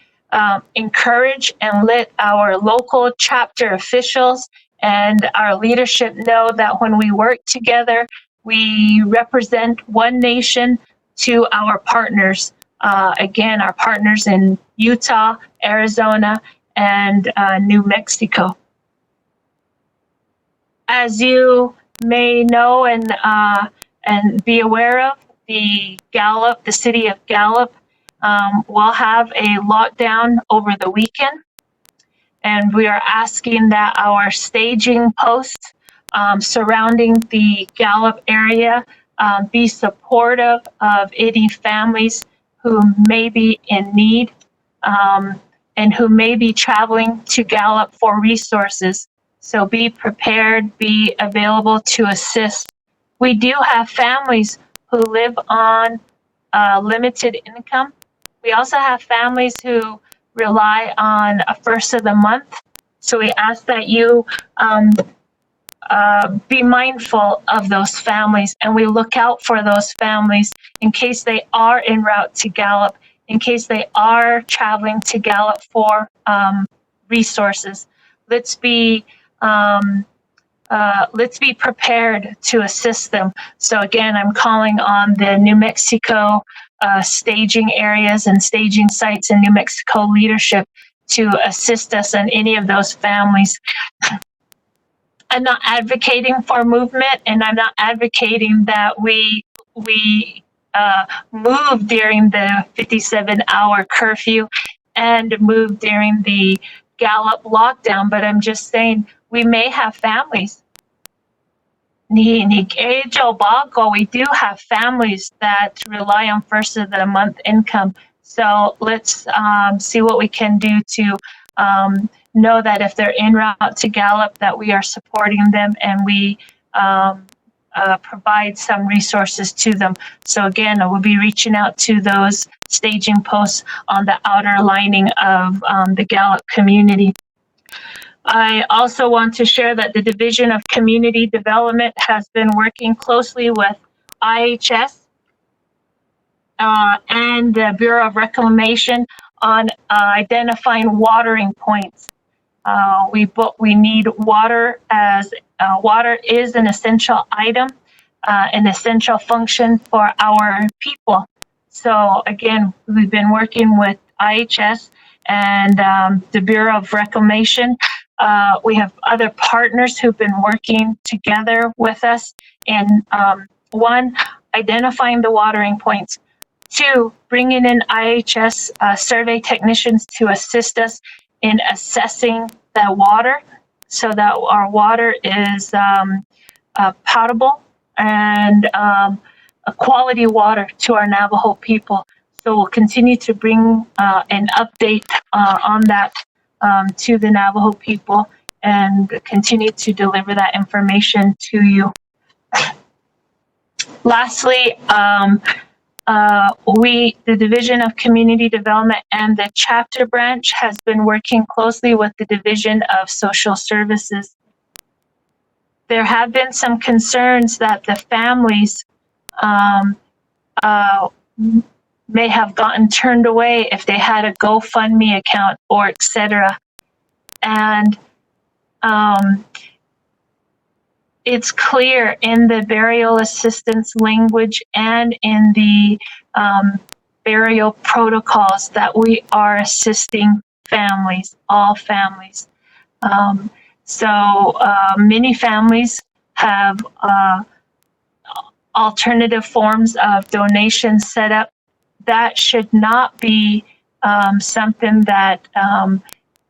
encourage and let our local chapter officials and our leadership know that when we work together, we represent one nation to our partners. Again, our partners in Utah, Arizona, and New Mexico. As you may know and be aware of, the city of Gallup will have a lockdown over the weekend, and we are asking that our staging posts surrounding the Gallup area be supportive of any families who may be in need and who may be traveling to Gallup for resources. So be prepared, be available to assist. We do have families who live on limited income. We also have families who rely on a first of the month. So we ask that you be mindful of those families, and we look out for those families in case they are en route to Gallup, in case they are traveling to Gallup for resources. Let's be let's be prepared to assist them. So again, I'm calling on the New Mexico staging areas and staging sites in New Mexico leadership to assist us on any of those families. I'm not advocating for movement, and I'm not advocating that we move during the 57-hour curfew and move during the Gallup lockdown, but I'm just saying we may have families. We do have families that rely on first of the month income. So let's see what we can do to know that if they're en route to Gallup, that we are supporting them and we provide some resources to them. So again, I will be reaching out to those staging posts on the outer lining of the Gallup community. I also want to share that the Division of Community Development has been working closely with IHS and the Bureau of Reclamation on identifying watering points. We need water, as water is an essential item, an essential function for our people. So again, we've been working with IHS and the Bureau of Reclamation. We have other partners who've been working together with us in one, identifying the watering points, two, bringing in IHS survey technicians to assist us in assessing the water so that our water is potable and a quality water to our Navajo people. So we'll continue to bring an update on that to the Navajo people and continue to deliver that information to you. Lastly, the Division of Community Development and the chapter branch has been working closely with the Division of Social Services. There have been some concerns that the families may have gotten turned away if they had a GoFundMe account or etc. And it's clear in the burial assistance language and in the burial protocols that we are assisting families, all families. So many families have alternative forms of donations set up. That should not be something that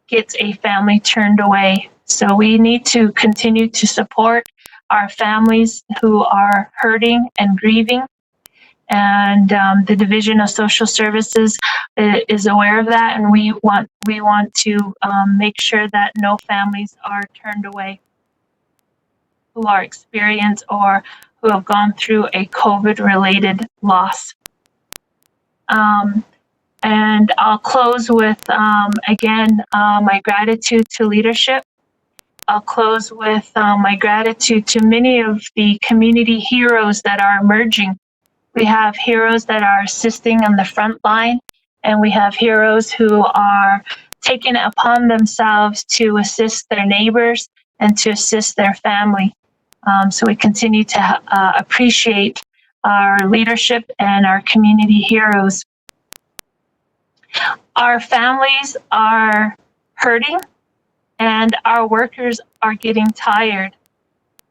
gets a family turned away. So we need to continue to support our families who are hurting and grieving. And the Division of Social Services is aware of that, and we want to make sure that no families are turned away who are experienced or who have gone through a COVID-related loss. And I'll close with, again, my gratitude to leadership. I'll close with my gratitude to many of the community heroes that are emerging. We have heroes that are assisting on the front line, and we have heroes who are taking it upon themselves to assist their neighbors and to assist their family. So we continue to appreciate our leadership and our community heroes. Our families are hurting and our workers are getting tired.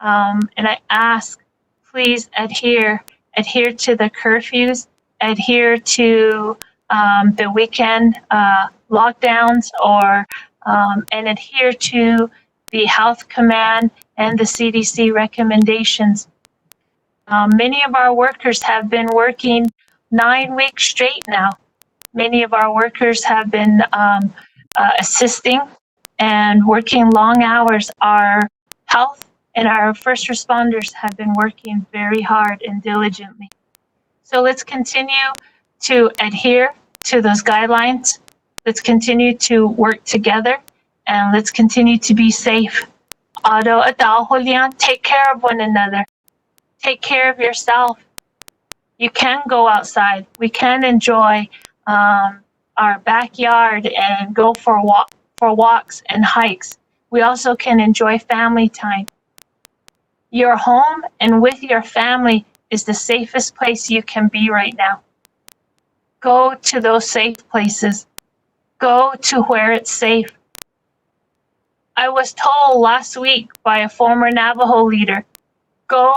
And I ask, please adhere to the curfews, adhere to the weekend lockdowns, or and adhere to the health command and the CDC recommendations. Many of our workers have been working 9 weeks straight now. Many of our workers have been assisting and working long hours. Our health and our first responders have been working very hard and diligently. So let's continue to adhere to those guidelines. Let's continue to work together, and let's continue to be safe. Take care of one another. Take care of yourself. You can go outside. We can enjoy our backyard and go for walks and hikes. We also can enjoy family time. Your home and with your family is the safest place you can be right now. Go to those safe places. Go to where it's safe. I was told last week by a former Navajo leader, go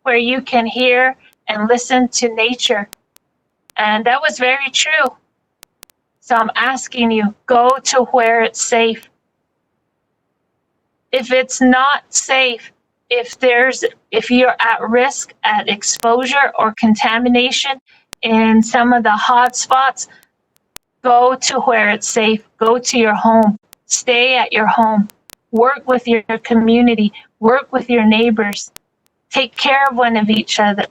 where you can hear and listen to nature. And that was very true. So I'm asking you, go to where it's safe. If it's not safe, if you're at risk at exposure or contamination in some of the hot spots, go to where it's safe. Go to your home. Stay at your home. Work with your community. Work with your neighbors. Take care of each other.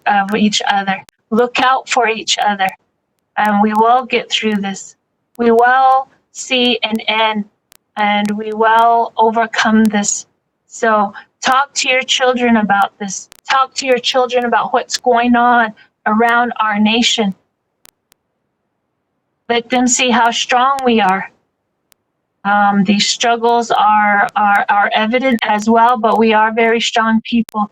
Look out for each other. And we will get through this. We will see an end, and we will overcome this. So talk to your children about this. Talk to your children about what's going on around our nation. Let them see how strong we are. These struggles are evident as well, but we are very strong people.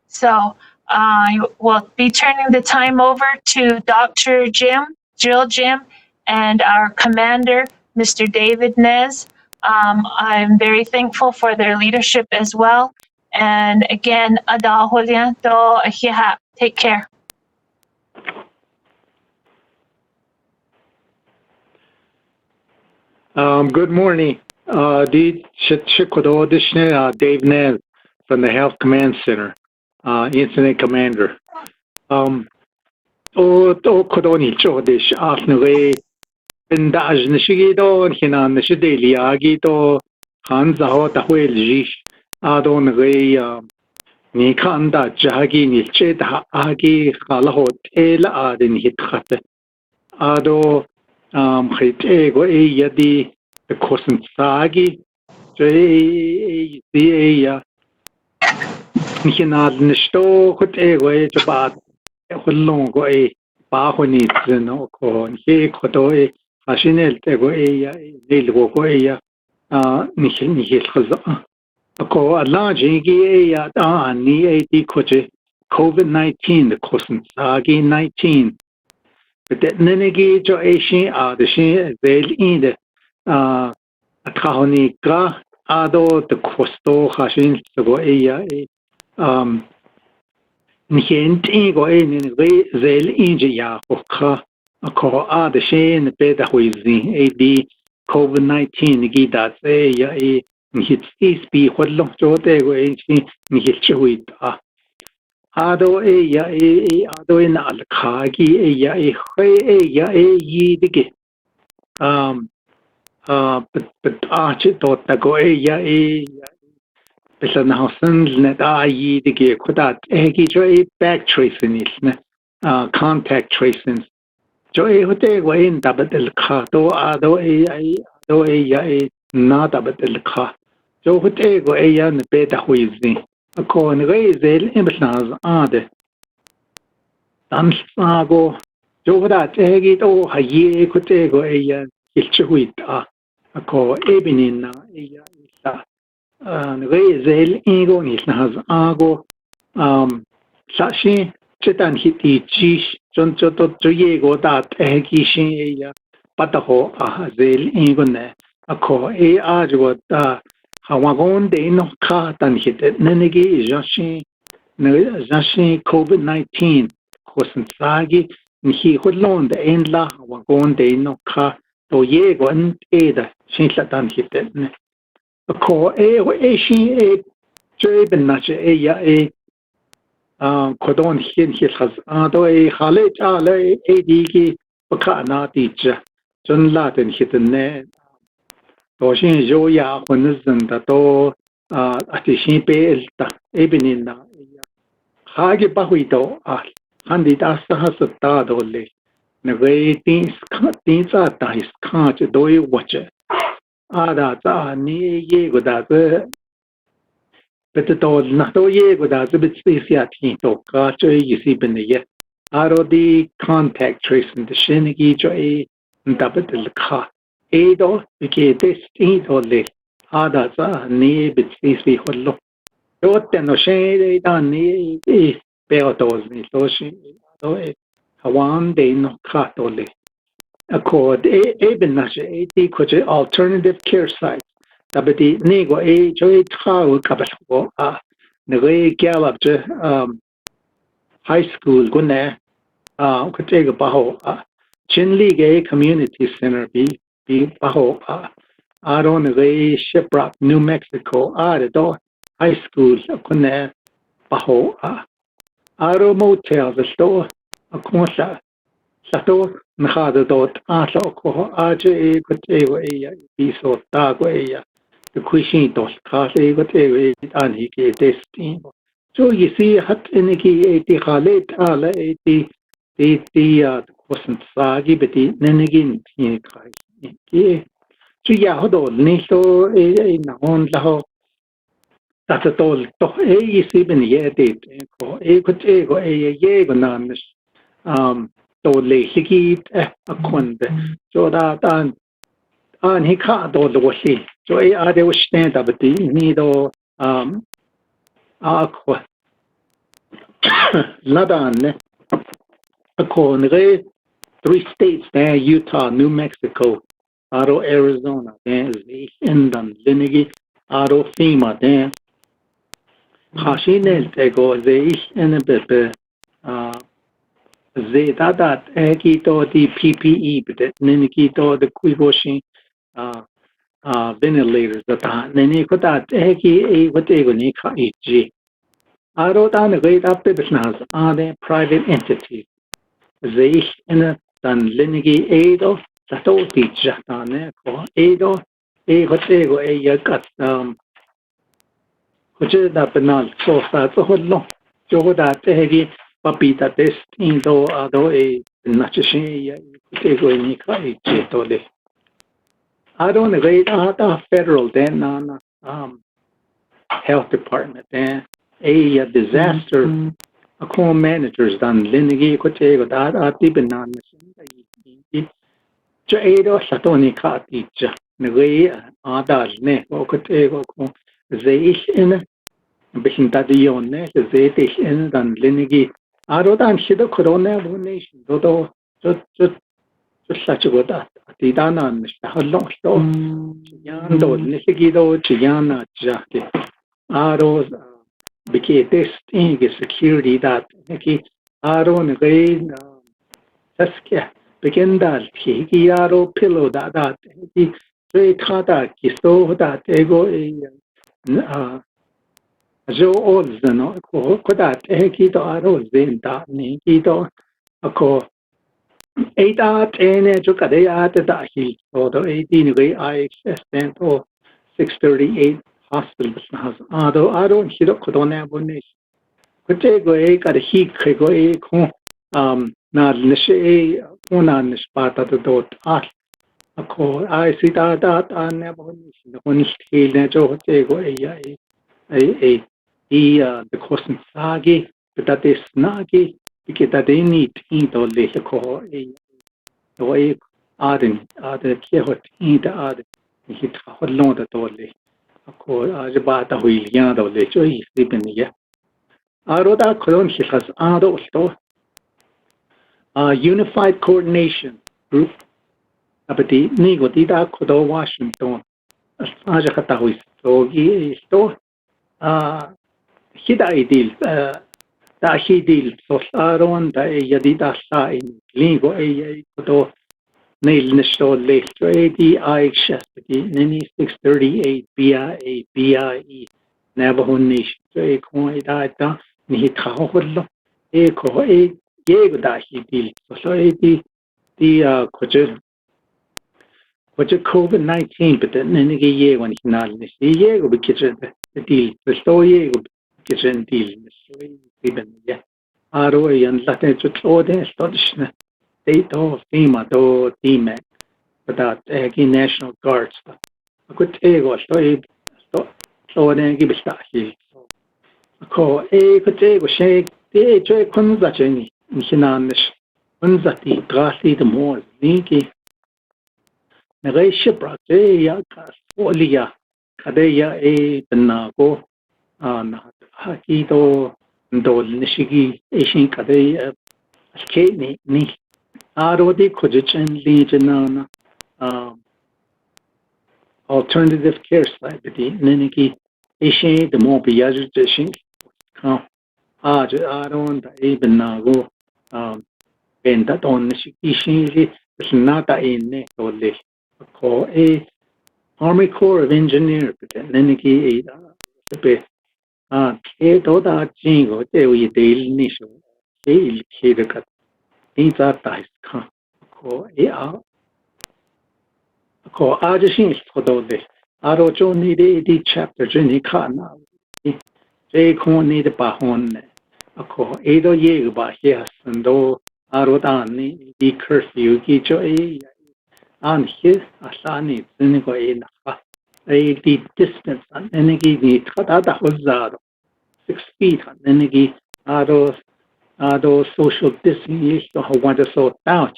So I will be turning the time over to Dr. Jill Jim, and our commander, Mr. David Nez. I'm very thankful for their leadership as well. And again, take care. Good morning. Dave Nez from the Health Command Center, Incident Commander. Kodoni Chodish Afnaway, and Daj Nishido, Hinan Nishideli Agito, Hanza Hotahwelji, Adon Ray, Nikanda Jagi Nilched Agi, Halahot El Adin Hitkate, Ado. Hit ego yadi the Kosan Sagi, J. Nihinad Nisto, hot ego about Holongo a Bahonit, no con, he koto Hashinel tego Nilwogo Nihil a co a large ni a coche COVID-19, the Kosan Sagi 19. But Nenegi jo Ashi the Shin Vel in the Atahonika Ado the Costo Hashin Sago Nihent Ego in Zel Inja Hoka a co the Shin Beta Huizi AD COVID-19 Gidas a Nihit Ispi Hodlong Jotego Ashi Nihilchuit. Ado ado in alkagi yidigi but archit to go bisan hausen net yidigi kudat egi back tracing is contact tracing jo hote go in dabat el kha to ado na dabat el kha jo hote go yan beta huizi Ako nagaizel imbasnaz ade. Damsago Jovada Egito Haye Kotego Eya Ilchuita Ako Ebinina Eya Isa Nagaizel Ego Nisnaz Ago Sashi Chetan Hiti Chish Jonchoto Joyego dat Egishin Eya Pataho Ahazel Egone Ako E Ajwata Hawagon de no katan hit nenegi jashi COVID-19 kosan sagi ni hodlon de enla hawagon de no ka to yegon eda shinlatan hit ne ko shi jeben na ya kodon hin hit has do hale ale digi bakana tija jun laten hit ne Toshin Joya Honizan Dato Atishin Pelta Ebinina Hagi Bahuito Handi Asahasata Dole Navay Tinsa Dais Kanch Doi Watcher Ada Ni Yegoda Beto Nato Yegoda Bitsia Tinto Kacho Yisibine Arodi contact tracing the Shinigi Joy Dabatil Ka Edo, because this is only Ada, ni bitsisi hollow. no shade done beotos ni so she hawan de no katole. Accord eben na she alternative care site. Tabati nego joy trau kabasco nere galap high school gune kutega baho chin league community center be baho Aron nere Shiprock New Mexico do high school gune baho aro motel the store a consa sato nahada dot asa ko aje kutego biso tago the question dos kase kutego ani ke testing. So you see, hat eniki eti khalet ala eti wasn't sagi beti nenegin tini kai ki. So ya hodo ni so na on laho tatol to you see ben ye eti ko kut ego ye go namis to le hiki akonde. So that an he ka do the wasi. So ade was stand up beti ni do akwa Ladan, according 3 states there, Utah, New Mexico, Aro Arizona, there is the Indan, Linigi, Aro FEMA, there. Hashinel tego ze in a bit, ze that ekito the PPE, but Ninikito the Quiboshi, ventilators, that Ninikotat eki what egoni ka eg. Aro dan great up the business are the private entities. They in dan linigi edo sato teacher dan ko edo hotego yakat hoje da penal so sa to hollo jo da tegi papita test indo ado nachishi ya hotego ni ka to le I don't agree ata federal then na health department then a disaster ako managers dan linigi ko tego da ati benan jo edo satoni ka teacher ngi ada ne ko tego ko ze in bisinta dion ne ze te in dan linigi aro dan shido corona nation do sacho da ati danan sta hallo sto yan do nisigi do chiyana jake aro bike test in security that ki aro ngi saskya begindal ki aro pillow that ki tre thada ki so that ego jo olzano ko that ki to aro zen da ni ki to ko eight ene jo kade da hi so do 18 ngi IHS stand for 638 hospital has aro hiro kodone bonne kute go ka hi go ko na nishe una nispata do ako ai sita ne bonne ne jo te go the kosten sagi that is nagi because they need to le ko do aden ke hot aden hit hollon da to le ako aj ba ta hui ya do le cho yi si ben ya aro da kolon hilas ado sto Unified Coordination Group abati ni go da ko Washington aja kata hui so gi sto hida idil da hidil so aron da yadida sa in lingo ko nail nisto le di IHS di 638 BIE Navajo Nation so ko da ni hollo ko ye da hidil so di ko COVID-19 but then ye when hinal ni ye go kitchen deal the story go kitchen deal so even yeah aro yan latte to ode stodishna they to FEMA to team but that National Guards could ego so then give sta hi ko could ego shake de joy kunza cheni hinanish kunza ti grasi de more ninki ngai Shiprock ya ka folia kadeya benago Hakido Dol Nishigi Asian Kade Skate Ni Arodi Kojichin Legion alternative care site the Niniki Asian the more Biajish Aron the Eben Nago Benda Don Nishigi Nata in Nole call a Army Corps of Engineers but Niniki Toda Jingo, they we daily nation. They kid cut. These are dice. Call Ajashin for those. Arojo need a chapter Jenny Kana. They can't need a bahon. A call Edo Yeg by yes and though Arodani, the curfew, Gijo A. And here, Asani, Zinigo A. The distance and energy need Katata Hozado. 6 feet energy those social distancing to want to so down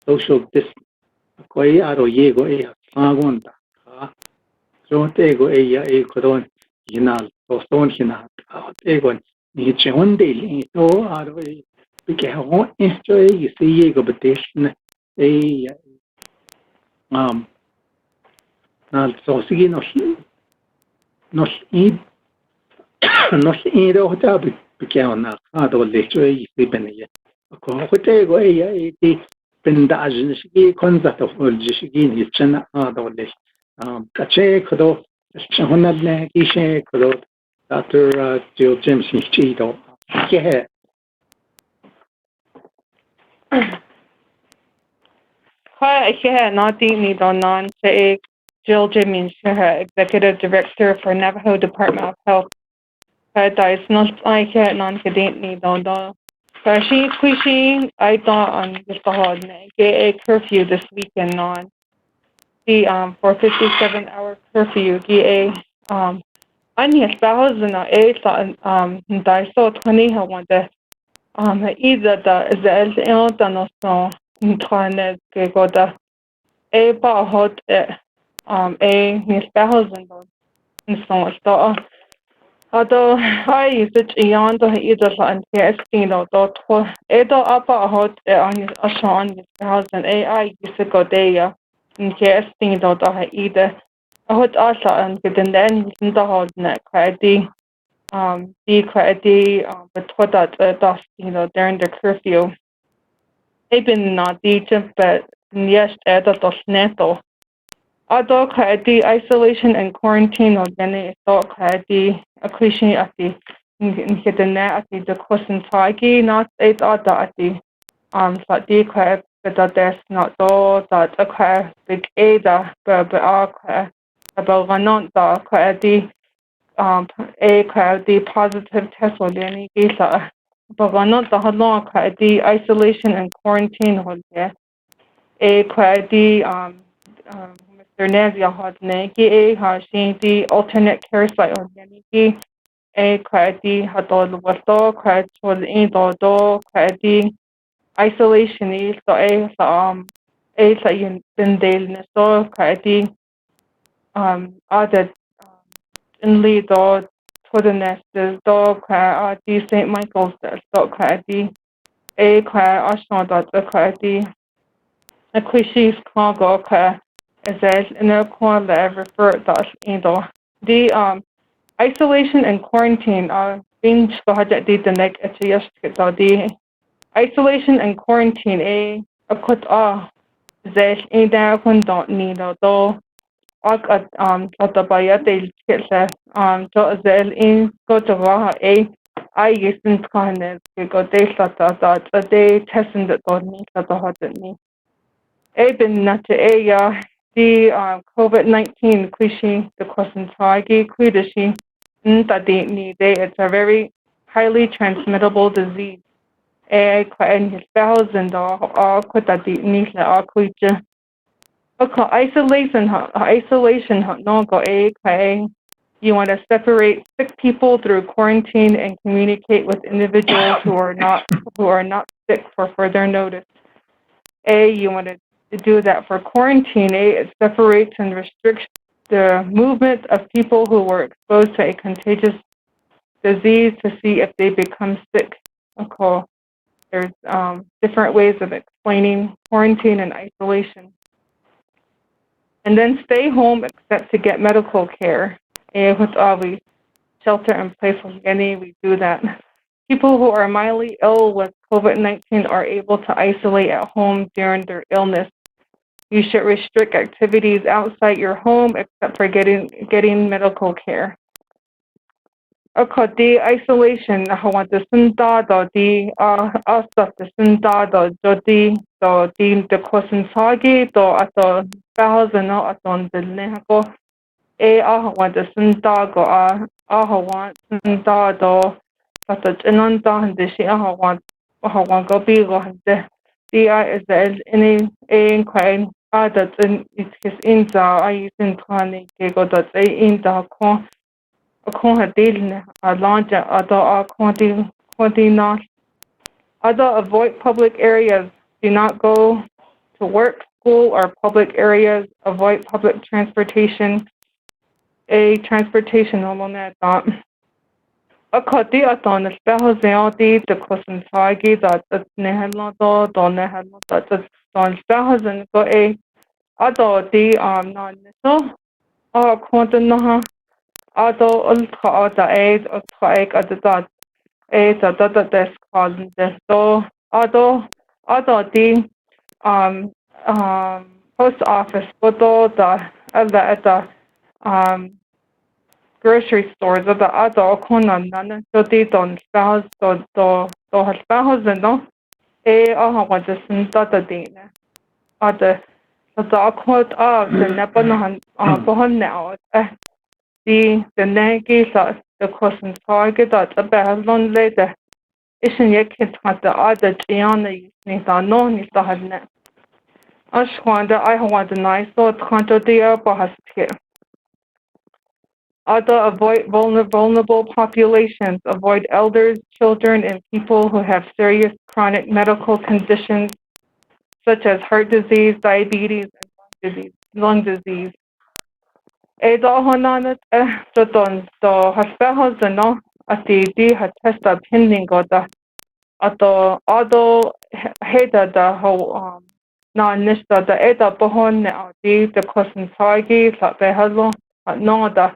social distance koi aro ye go e agonda so te go e ya e kodon hinal to son hinal te go ni chonde li to aro e ke ho esto e si ye go betesh e nal so sigi no no iro hota porque ona do lecho e bibenia ko hote go e ti pendajin shi konza to holji shi ni chana do le kache kodo chona ne ki she kodo Dr. Jill James chi do ke Hi, Nadine Donan, Jill Jimmins, Executive Director for Navajo Department of Health. Dice not like non-cadently don't know. She I thought on just the whole get a curfew this weekend on the for 57-hour curfew get a on his spouse and a dice so 20 I want the either the ill done so trying to go the a bar hot a his spouse and so although I use it beyond either and casting or Edo upper hot on his Ashan his house and AI use a go there in casting or either a hot asa and get in then in the hot neck credit the credit but what that during the curfew. They've been not decent but yes Edo dos neto. Although the isolation and quarantine organic thought the accretion at the net at the question tagi not eight other at the but the crab but that's not all that a crab big ada but all crab about one not the crab the a crab the positive test organic but one not the long crab the isolation and quarantine organic a crab the Mr. Nazia Hodnegi, Hashinti, alternate care site Hodnegi, a cradi Hadol Wasto, crad was in do, cradi isolation is so a sayin bindale nesto, cradi other in lead do, to the nest is do, crad St. Michael's, so cradi a crad Ashon dot the cradi a quishis Congo crad. Is that in a corner refer to the isolation and quarantine are being started the neck at the isolation and quarantine a cut that in that one don't need a door the buyer they get so that in go to I used to kind of go they thought that they testing the don't need the hot me been not a the COVID-19 cliche the question tagi cliche it's a very highly transmittable disease. And his spouse and all quit that the niche all creature. Okay, isolation no go you want to separate sick people through quarantine and communicate with individuals who are not sick for further notice. You want to do that for quarantine. It separates and restricts the movement of people who were exposed to a contagious disease to see if they become sick. Okay. There's different ways of explaining quarantine and isolation. And then stay home except to get medical care. With all we shelter in place, we do that. People who are mildly ill with COVID-19 are able to isolate at home during their illness. You should restrict activities outside your home except for getting medical care. The isolation the sundado di asta the sundado jodi do di the question sagi do ato bahazano aton dilnehako the sundago sundado ato chinanda handishi go bigo hande di is the any quite that it's in the I in tani go that in the con avoid public areas. Do not go to work, school, or public areas. Avoid public transportation. Transportation Akati aton espejo zeoti the kosensagi that nehelo do nehelo that don espejos and go ado di non niso quantum Ado ultra da aid ultra egg at the dot aid at the desk causing this so ado um post office photo the at the grocery stores at the ado conan none so they don't spouse do has spouse no what the sin data dina the quote of the nepa bohon now the negi the question target that a balon later isn't yet at the other Gianna ni ta no ni ta hadne. Ashwanda I want a nice so canto dia bahaskia. Other avoid vulnerable populations, avoid elders, children, and people who have serious chronic medical conditions such as heart disease, diabetes, and lung disease. Honanet soton do haspehos no ati di hatesta pending goda ato ado heda da ho na nista da eta pohon ne ati the kosen sagi sa behalo no da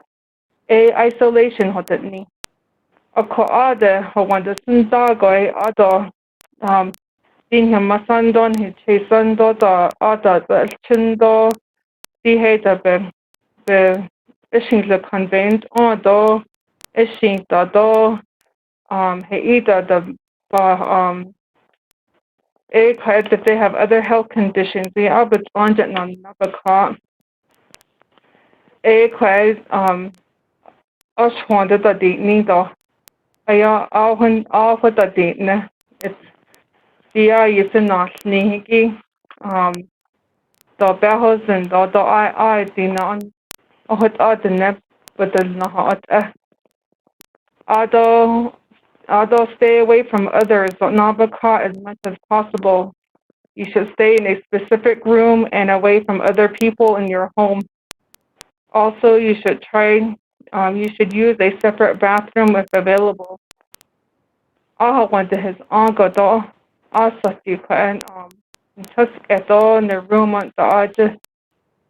isolation hotni ako ade ho wanda sunta goi ado din masandon hi chesando da ada da chindo di heda be ishing le convent on do ishing da do he either the if they have other health conditions we are but on it non nabaka ashwanda da di ni do aya all what da di ne it's dia is not sneaky the behos and the I di non what are the nep but the not although stay away from others, but Nabaka as much as possible. You should stay in a specific room and away from other people in your home. Also, you should use a separate bathroom if available. Aha went to his uncle do asati and tusk eto in the room on the aja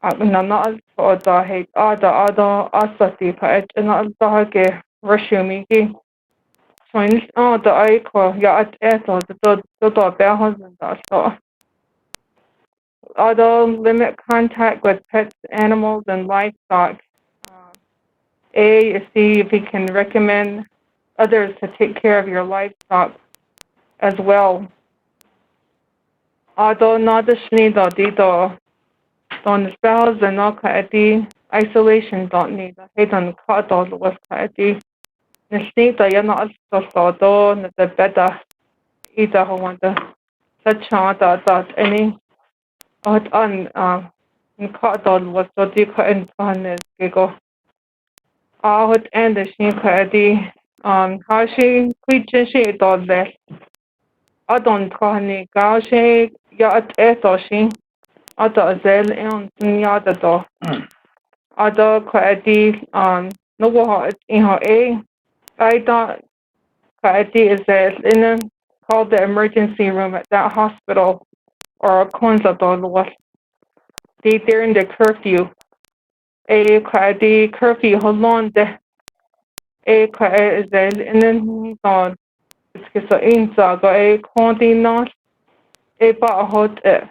not for the hate ada asati and not the ke rashumiki. The aiko ya at eto the behos and so. Although limit contact with pets, animals, and livestock. See if he can recommend others to take care of your livestock as well. Although not the shnido dito don spells and no kaeti isolation don't need a hate on kato was kaeti. Nisnita yana also do the better either who want the chanta that any out on in kato was so deep and fun is gigo. Out and the shin kaeti how she creature she does that. I don't kahani gao she ya at eto she ata zel and yada do. Ada Kaedi no I thought Kaedi is in called the emergency room at that hospital or a Konzadon was they during the curfew. A Kaedi curfew hold on the a Kaedi is in on it's so inside a continent a ba hot a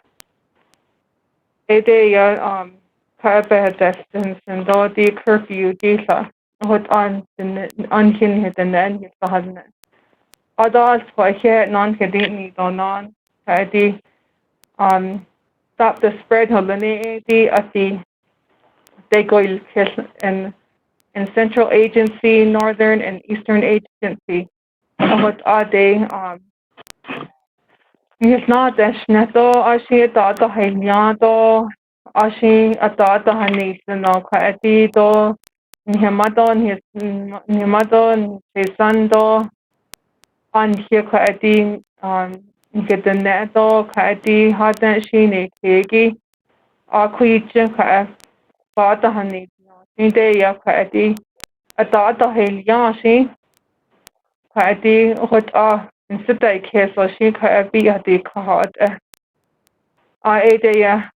day Kaebe distance and all the curfew data hot on the unkin hit and then it's the others for here non-cadently or non stop the spread of the at the they go in Central Agency, Northern and Eastern Agency. What are they? It's not that Schneto, Ashi, Tata, Heliado, Ashi, Atata, Hanito, Kaetido, Nihamadon, his Sando, on here Kaeti, get the Neto, Kaeti, Hadan, Shini, Kegi, Aquich, Pata, Hanito, Nidea, Kaeti, Atata, Heliashi, Kaeti, what instead I case or she Kaeti, at the card. I ate a